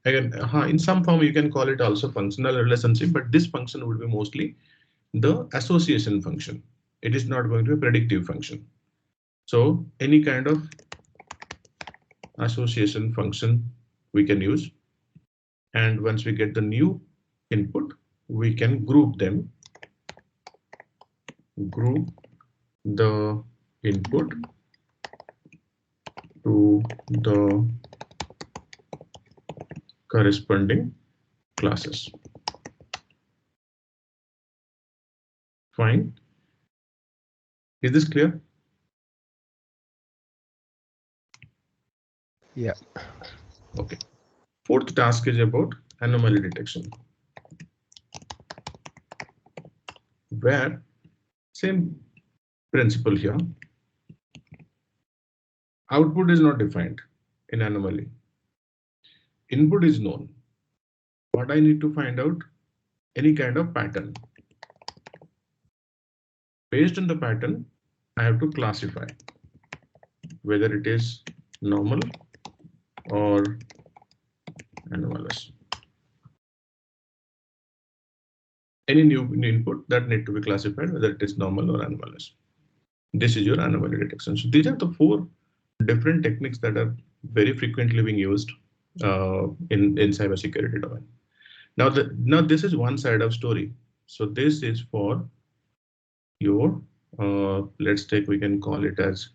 again, in some form you can call it also functional relationship, but this function would be mostly the association function. It is not going to be a predictive function. So any kind of association function we can use. And once we get the new input, we can group them, group the input to the corresponding classes. Fine. Is this clear? Yeah. Okay. Fourth task is about anomaly detection, where same principle here. Output is not defined in anomaly. Input is known. What I need to find out, any kind of pattern. Based on the pattern, I have to classify whether it is normal or anomalous. Any new input that need to be classified whether it is normal or anomalous. This is your anomaly detection. So these are the 4 different techniques that are very frequently being used in cybersecurity domain. Now this is one side of story. So this is for your let's take, we can call it as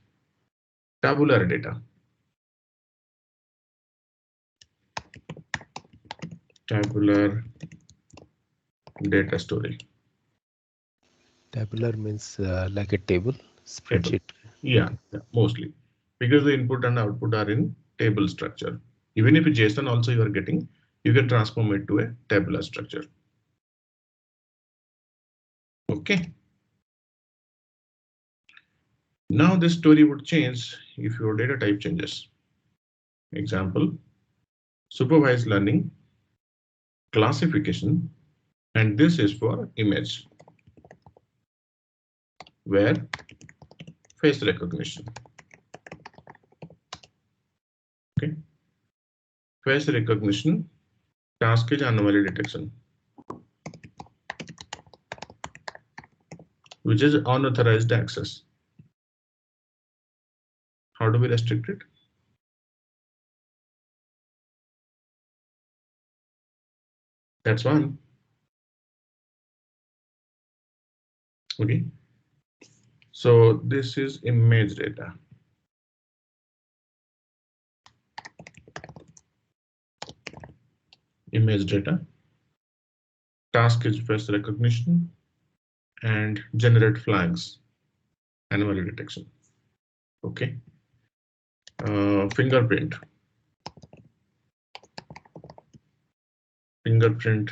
tabular data. Tabular data story. Tabular means like a table, spreadsheet. Yeah, mostly because the input and output are in table structure. Even if it's JSON also you are getting, you can transform it to a tabular structure. Okay. Now this story would change if your data type changes. Example, supervised learning, classification, And this is for image, where face recognition. Okay, face recognition task is anomaly detection, which is unauthorized access. How do we restrict it? That's one. Okay, so this is image data. Image data. Task is face recognition and generate flags, anomaly detection. Okay. Fingerprint. Fingerprint.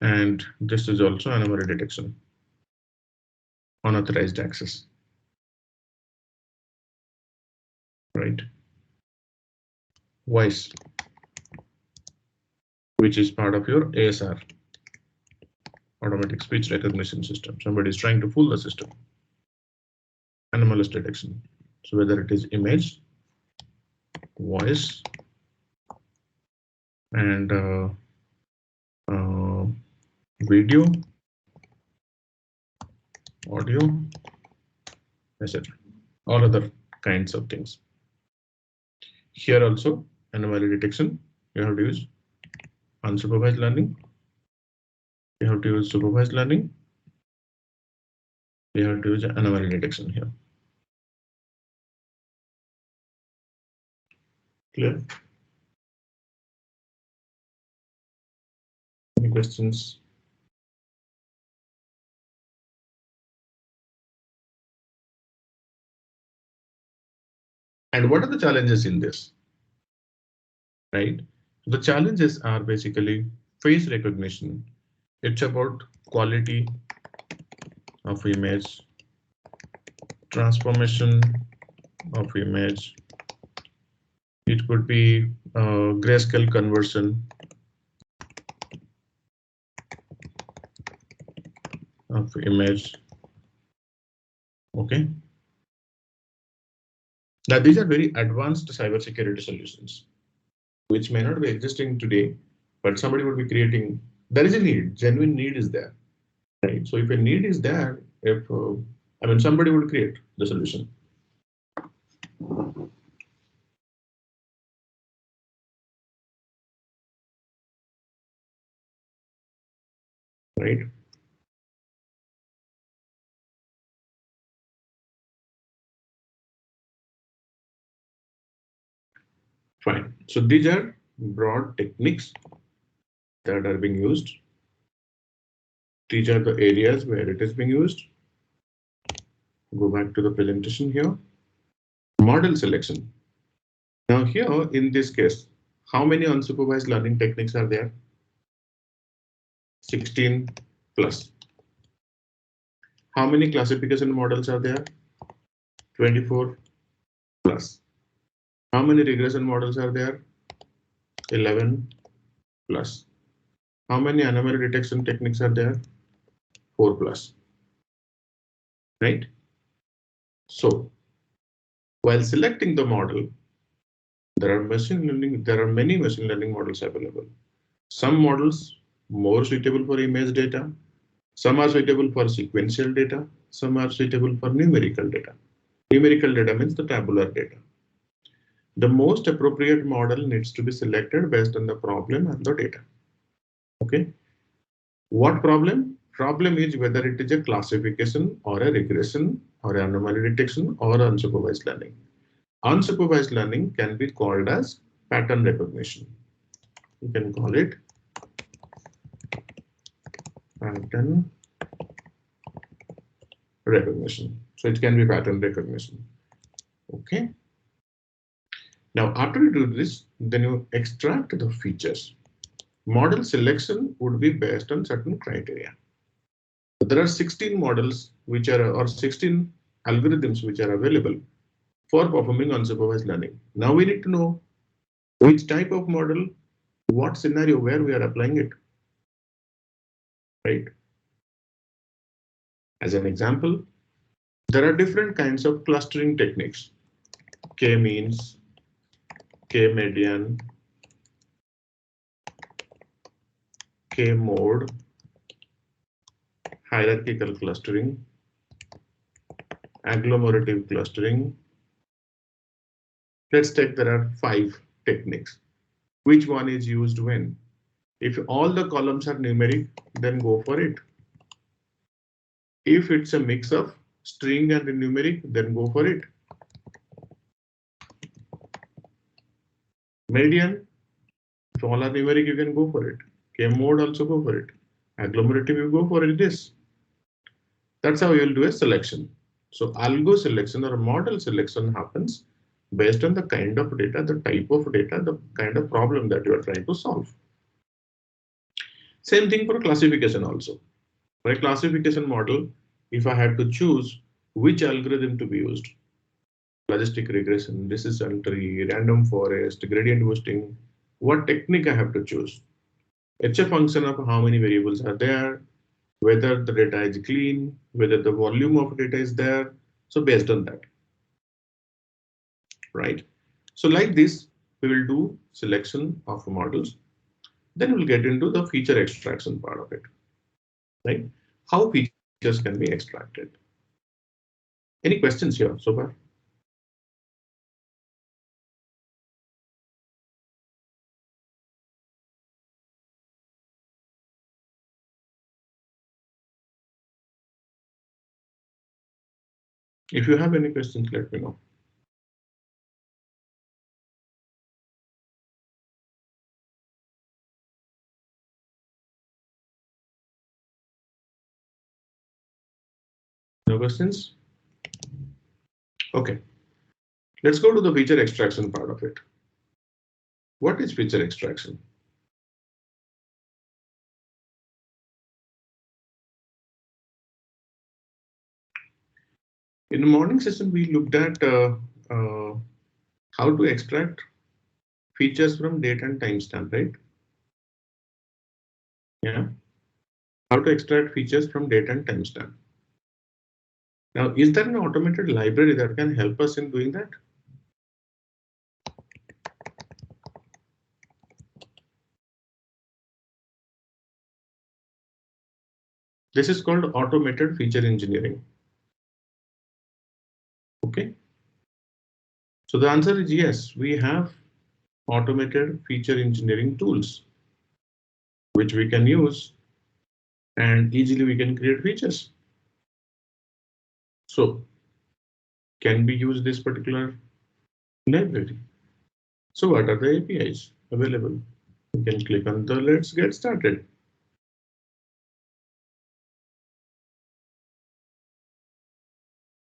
And this is also anomaly detection, unauthorized access. Right. Voice, which is part of your ASR, automatic speech recognition system. Somebody is trying to fool the system. Anomalous detection. So whether it is image, voice, and video, audio, etc. All other kinds of things. Here also anomaly detection. You have to use unsupervised learning. You have to use supervised learning. You have to use anomaly detection here. Clear? Any questions? And what are the challenges in this? Right? The challenges are basically face recognition. It's about quality of image, transformation of image. It could be grayscale conversion of image. Okay. Now these are very advanced cybersecurity solutions, which may not be existing today, but somebody would be creating. There is a need, genuine need is there, right? So if a need is there, if I mean somebody would create the solution. Right? Fine. So these are broad techniques that are being used. These are the areas where it is being used. Go back to the presentation here. Model selection. Now here in this case, how many unsupervised learning techniques are there? 16 plus. How many classification models are there? 24 plus. How many regression models are there? 11 plus. How many anomaly detection techniques are there? 4 plus. Right? So while selecting the model, there are many machine learning models available. Some models more suitable for image data, some are suitable for sequential data, some are suitable for numerical data. Numerical data means the tabular data. The most appropriate model needs to be selected based on the problem and the data. Okay. What problem? Problem is whether it is a classification or a regression or anomaly detection or unsupervised learning. Unsupervised learning can be called as pattern recognition. You can call it pattern recognition. So it can be pattern recognition. Okay. Now, after you do this, then you extract the features. Model selection would be based on certain criteria. There are 16 models which are, or 16 algorithms which are available for performing unsupervised learning. Now we need to know which type of model, what scenario, where we are applying it. right? As an example, there are different kinds of clustering techniques. K-means, K-median, K-mode, hierarchical clustering, agglomerative clustering. Let's take there are 5 techniques. Which one is used when? If all the columns are numeric, then go for it. If it's a mix of string and numeric, then go for it. Median, if all are numeric, you can go for it. K-mode also go for it. Agglomerative, you go for it. This. That's how you'll do a selection. So algo selection or model selection happens based on the kind of data, the type of data, the kind of problem that you are trying to solve. Same thing for classification also. For a classification model, if I had to choose which algorithm to be used, logistic regression, decision tree, random forest, gradient boosting, what technique I have to choose. It's a function of how many variables are there, whether the data is clean, whether the volume of data is there. So based on that, right? So like this, we will do selection of models. Then we'll get into the feature extraction part of it, right? How features can be extracted. Any questions here so far? If you have any questions, let me know. No questions? Okay. Let's go to the feature extraction part of it. What is feature extraction? In the morning session, we looked at how to extract features from date and timestamp, right? Yeah. How to extract features from date and timestamp. Now, is there an automated library that can help us in doing that? This is called automated feature engineering. Okay. So the answer is yes, we have automated feature engineering tools which we can use and easily we can create features. So can we use this particular library? So what are the APIs available? You can click on the let's get started.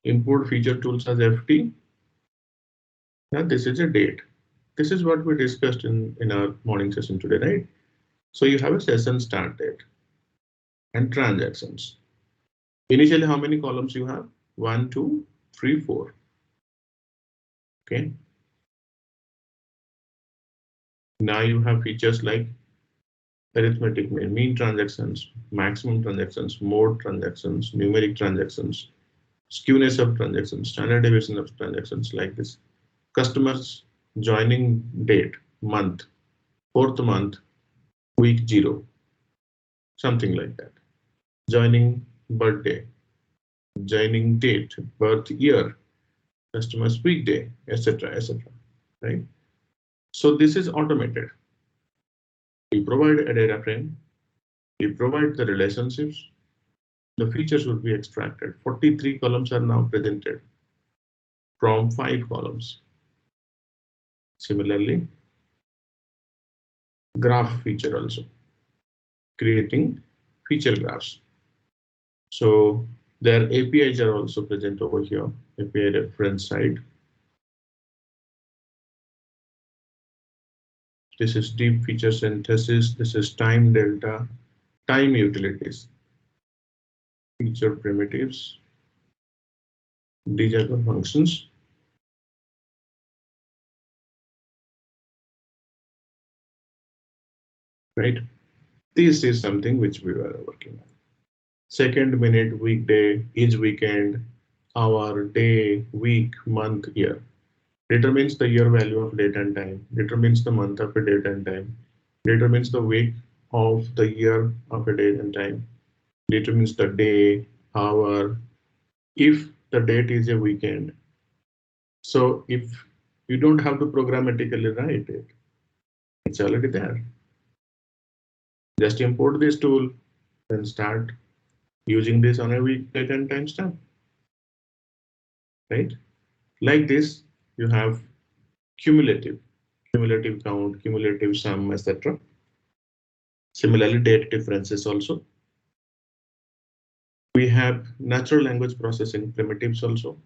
Import feature tools as FT. Now this is a date. This is what we discussed in our morning session today, right? So you have a session start date and transactions. Initially, how many columns you have? 1, 2, 3, 4. Okay. Now you have features like arithmetic mean transactions, maximum transactions, mode transactions, numeric transactions, skewness of transactions, standard deviation of transactions like this. Customers joining date, month, 4th month, week 0, something like that. Joining birthday, joining date, birth year, customer's weekday, etc., etc. Right? So this is automated. We provide a data frame, we provide the relationships, the features would be extracted. 43 columns are now presented from 5 columns. Similarly, graph feature also, creating feature graphs. So their APIs are also present over here, API reference side. This is deep feature synthesis. This is time delta, time utilities, feature primitives. These are the functions. Right. This is something which we were working on. Second, minute, weekday, each weekend, hour, day, week, month, year. Determines the year value of date and time. Determines the month of a date and time. Determines the week of the year of a date and time. Determines the day, hour, if the date is a weekend. So if you don't have to programmatically write it, it's already there. Just import this tool and start using this on a week, date and time stamp. Right? Like this, you have cumulative count, cumulative sum, etc. Similarly, date differences also. We have natural language processing primitives also,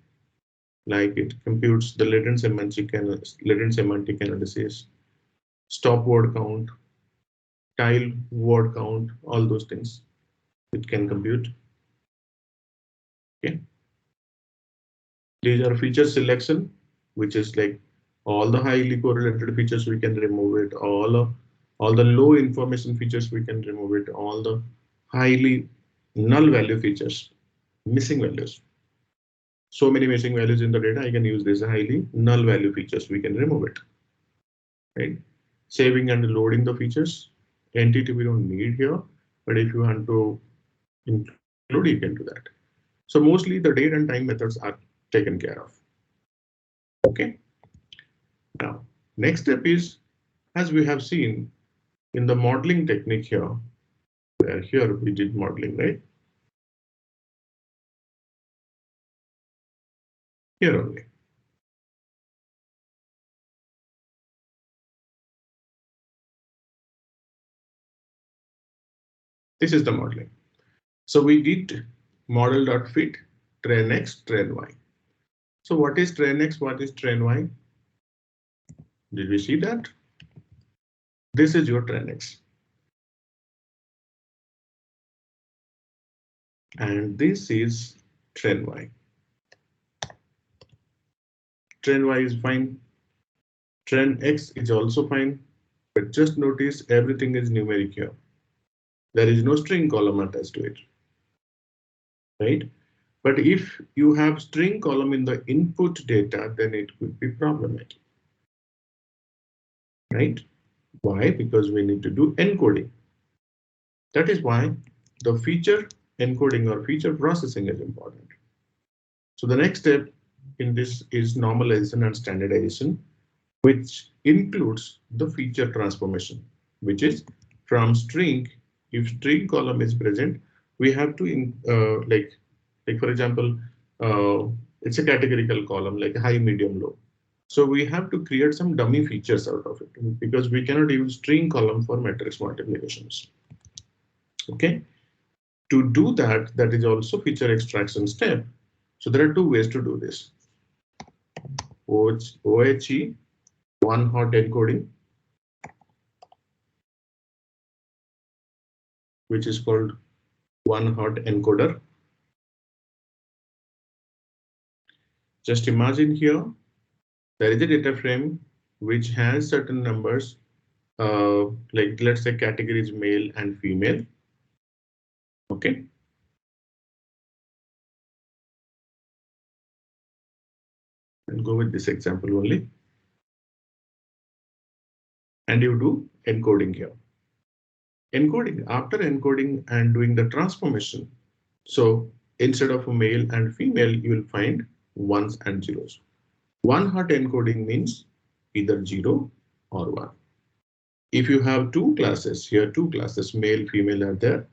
like it computes the latent semantic analysis, stop word count, tile word count, all those things it can compute. Okay. These are feature selection, which is like all the highly correlated features we can remove it, all the low information features we can remove it, all the highly null value features, missing values. So many missing values in the data, I can use this highly null value features, we can remove it. Right? Saving and loading the features, entity we don't need here, but if you want to include, you can do that. So mostly the date and time methods are taken care of. Okay. Now, next step is, as we have seen in the modeling technique here, where here we did modeling, right? Here only. This is the modeling. So we did model.fit train x, train y. So what is train x? What is train y? Did we see that? This is your train x. And this is train y. Train y is fine. Train x is also fine. But just notice everything is numeric here. There is no string column attached to it. Right? But if you have string column in the input data, then it could be problematic. Right? Why? Because we need to do encoding. That is why the feature encoding or feature processing is important. So the next step in this is normalization and standardization, which includes the feature transformation, which is from string. If string column is present, we have to like for example, it's a categorical column like high, medium, low. So we have to create some dummy features out of it because we cannot use string column for matrix multiplications. Okay. To do that, that is also feature extraction step. So there are two ways to do this. OHE, one hot encoding, which is called one hot encoder. Just imagine here, there is a data frame which has certain numbers, like let's say categories male and female. Okay. I'll go with this example only. And you do encoding here. Encoding, after encoding and doing the transformation. So instead of a male and female, you will find ones and zeros. One hot encoding means either 0 or 1. If you have two classes here, two classes, male, female are there.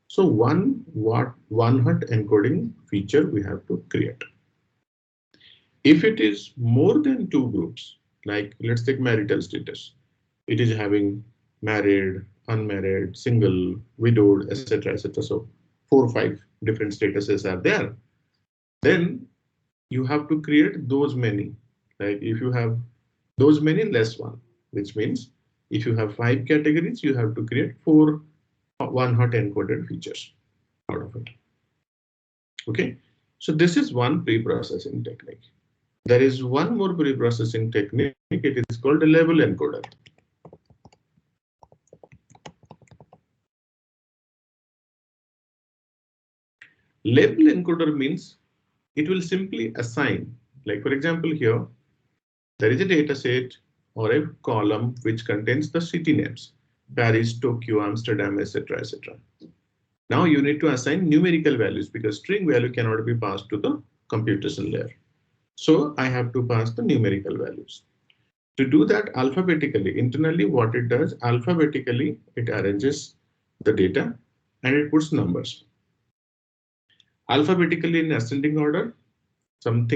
So one hot encoding feature we have to create. If it is more than two groups, like let's take marital status, it is having married, unmarried, single, widowed, etc., etc. So 4 or 5 different statuses are there. Then you have to create those many. Like if you have those many less one, which means if you have 5 categories, you have to create 4 one hot encoded features out of it. Okay, so this is one pre-processing technique. There is one more pre-processing technique. It is called a label encoder. Label encoder means it will simply assign, like for example here, there is a data set or a column which contains the city names, Paris, Tokyo, Amsterdam, etc. etc. Now you need to assign numerical values because string value cannot be passed to the computation layer. So I have to pass the numerical values. To do that alphabetically, internally what it does, alphabetically it arranges the data and it puts numbers. Alphabetically in ascending order, some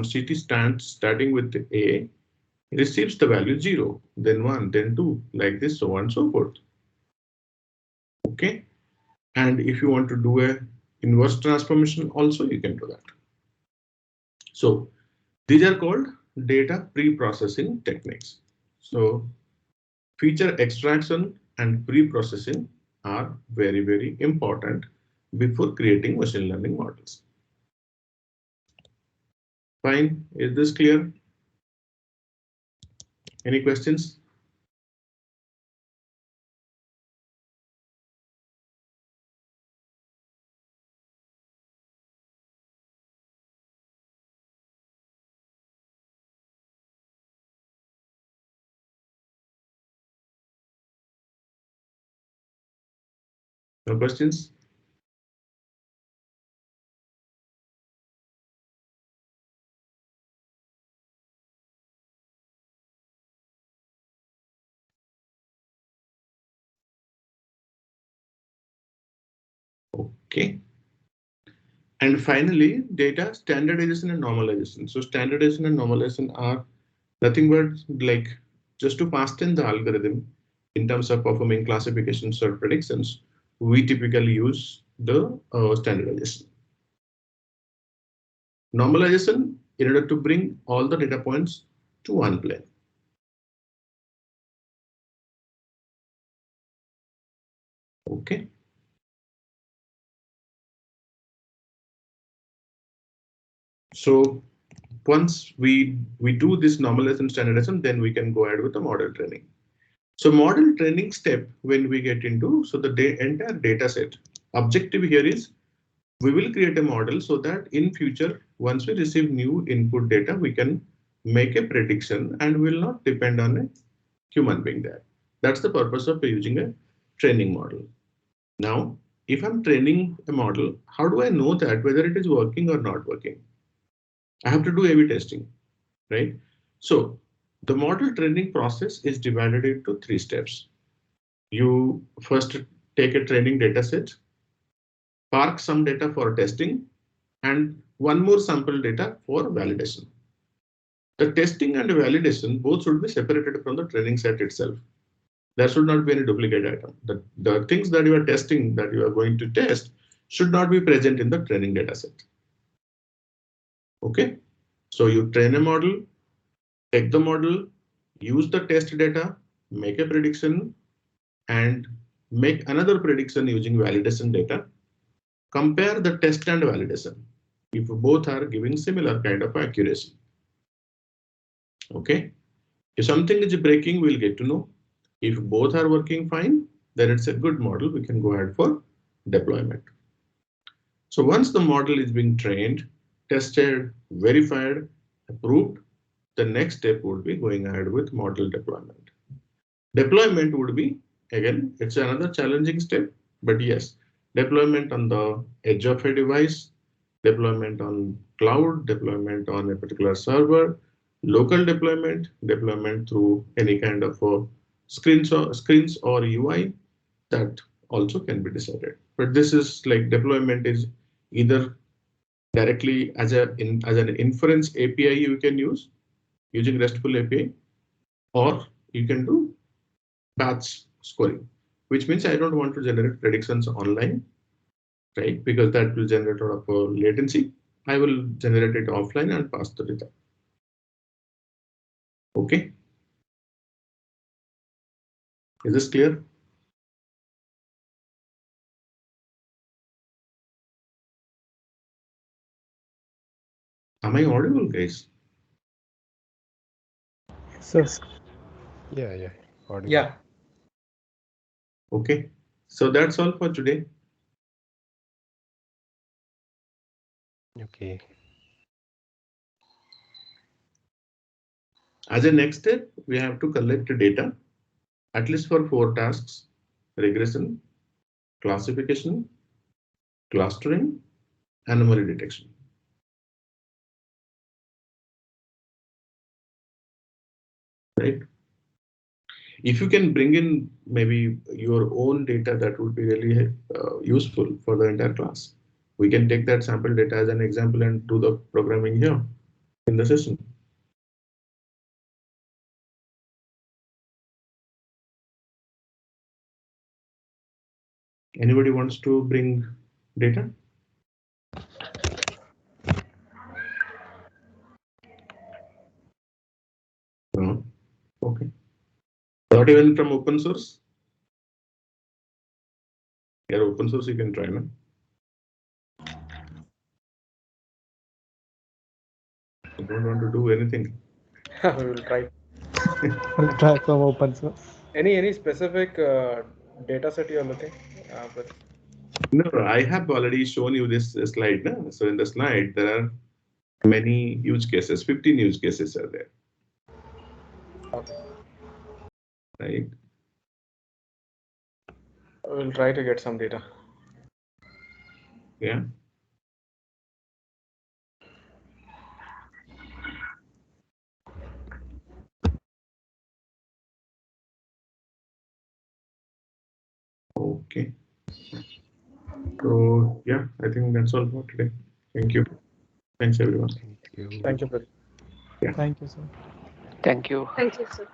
city stands starting with A receives the value 0, then 1, then 2, like this, so on and so forth. Okay. And if you want to do a inverse transformation also, you can do that. So these are called data pre-processing techniques. So feature extraction and pre-processing are very, very important before creating machine learning models. Fine, is this clear? Any questions? No questions? Okay. And finally, data standardization and normalization. So standardization and normalization are nothing but like just to fasten the algorithm in terms of performing classifications or predictions, we typically use the standardization. Normalization in order to bring all the data points to one plane. Okay. So once we do this normalization standardization, then we can go ahead with the model training. So model training step when we get into, so the entire data set objective here is we will create a model so that in future, once we receive new input data, we can make a prediction and will not depend on a human being there. That's the purpose of using a training model. Now, if I'm training a model, how do I know that whether it is working or not working? I have to do A/B testing, right? So the model training process is divided into 3 steps. You first take a training data set, park some data for testing, and one more sample data for validation. The testing and validation both should be separated from the training set itself. There should not be any duplicate item. The things that you are testing, that you are going to test, should not be present in the training data set. Okay, so you train a model, take the model, use the test data, make a prediction, and make another prediction using validation data. Compare the test and validation if both are giving similar kind of accuracy. Okay, if something is breaking, we'll get to know. If both are working fine, then it's a good model. We can go ahead for deployment. So once the model is being trained, tested, verified, approved, the next step would be going ahead with model deployment. Deployment would be, again, it's another challenging step, but yes, deployment on the edge of a device, deployment on cloud, deployment on a particular server, local deployment, deployment through any kind of screens or UI, that also can be decided. But this is like deployment is either directly as an inference API you can use using RESTful API, or you can do batch scoring, which means I don't want to generate predictions online, right? Because that will generate a lot of latency. I will generate it offline and pass the data. Okay. Is this clear? Am I audible, guys? So Yeah. Audible. Yeah. Okay. So that's all for today. Okay. As a next step, we have to collect the data, at least for 4 tasks: regression, classification, clustering, anomaly detection. Right? If you can bring in maybe your own data, that would be really useful for the entire class. We can take that sample data as an example and do the programming here in the session. Anybody wants to bring data? No. Okay. Not even from open source? Yeah, open source you can try now. I don't want to do anything. We will try. We'll try from open source. Any specific data set you're looking? No, I have already shown you this slide. No? So in the slide, there are many use cases. 15 use cases are there. Okay. Right? We'll try to get some data. Yeah. Okay. So yeah, I think that's all for today. Thank you. Thanks everyone. Thank you. Thank you, Pradeep. Yeah. Thank you, sir. Thank you. Thank you, sir.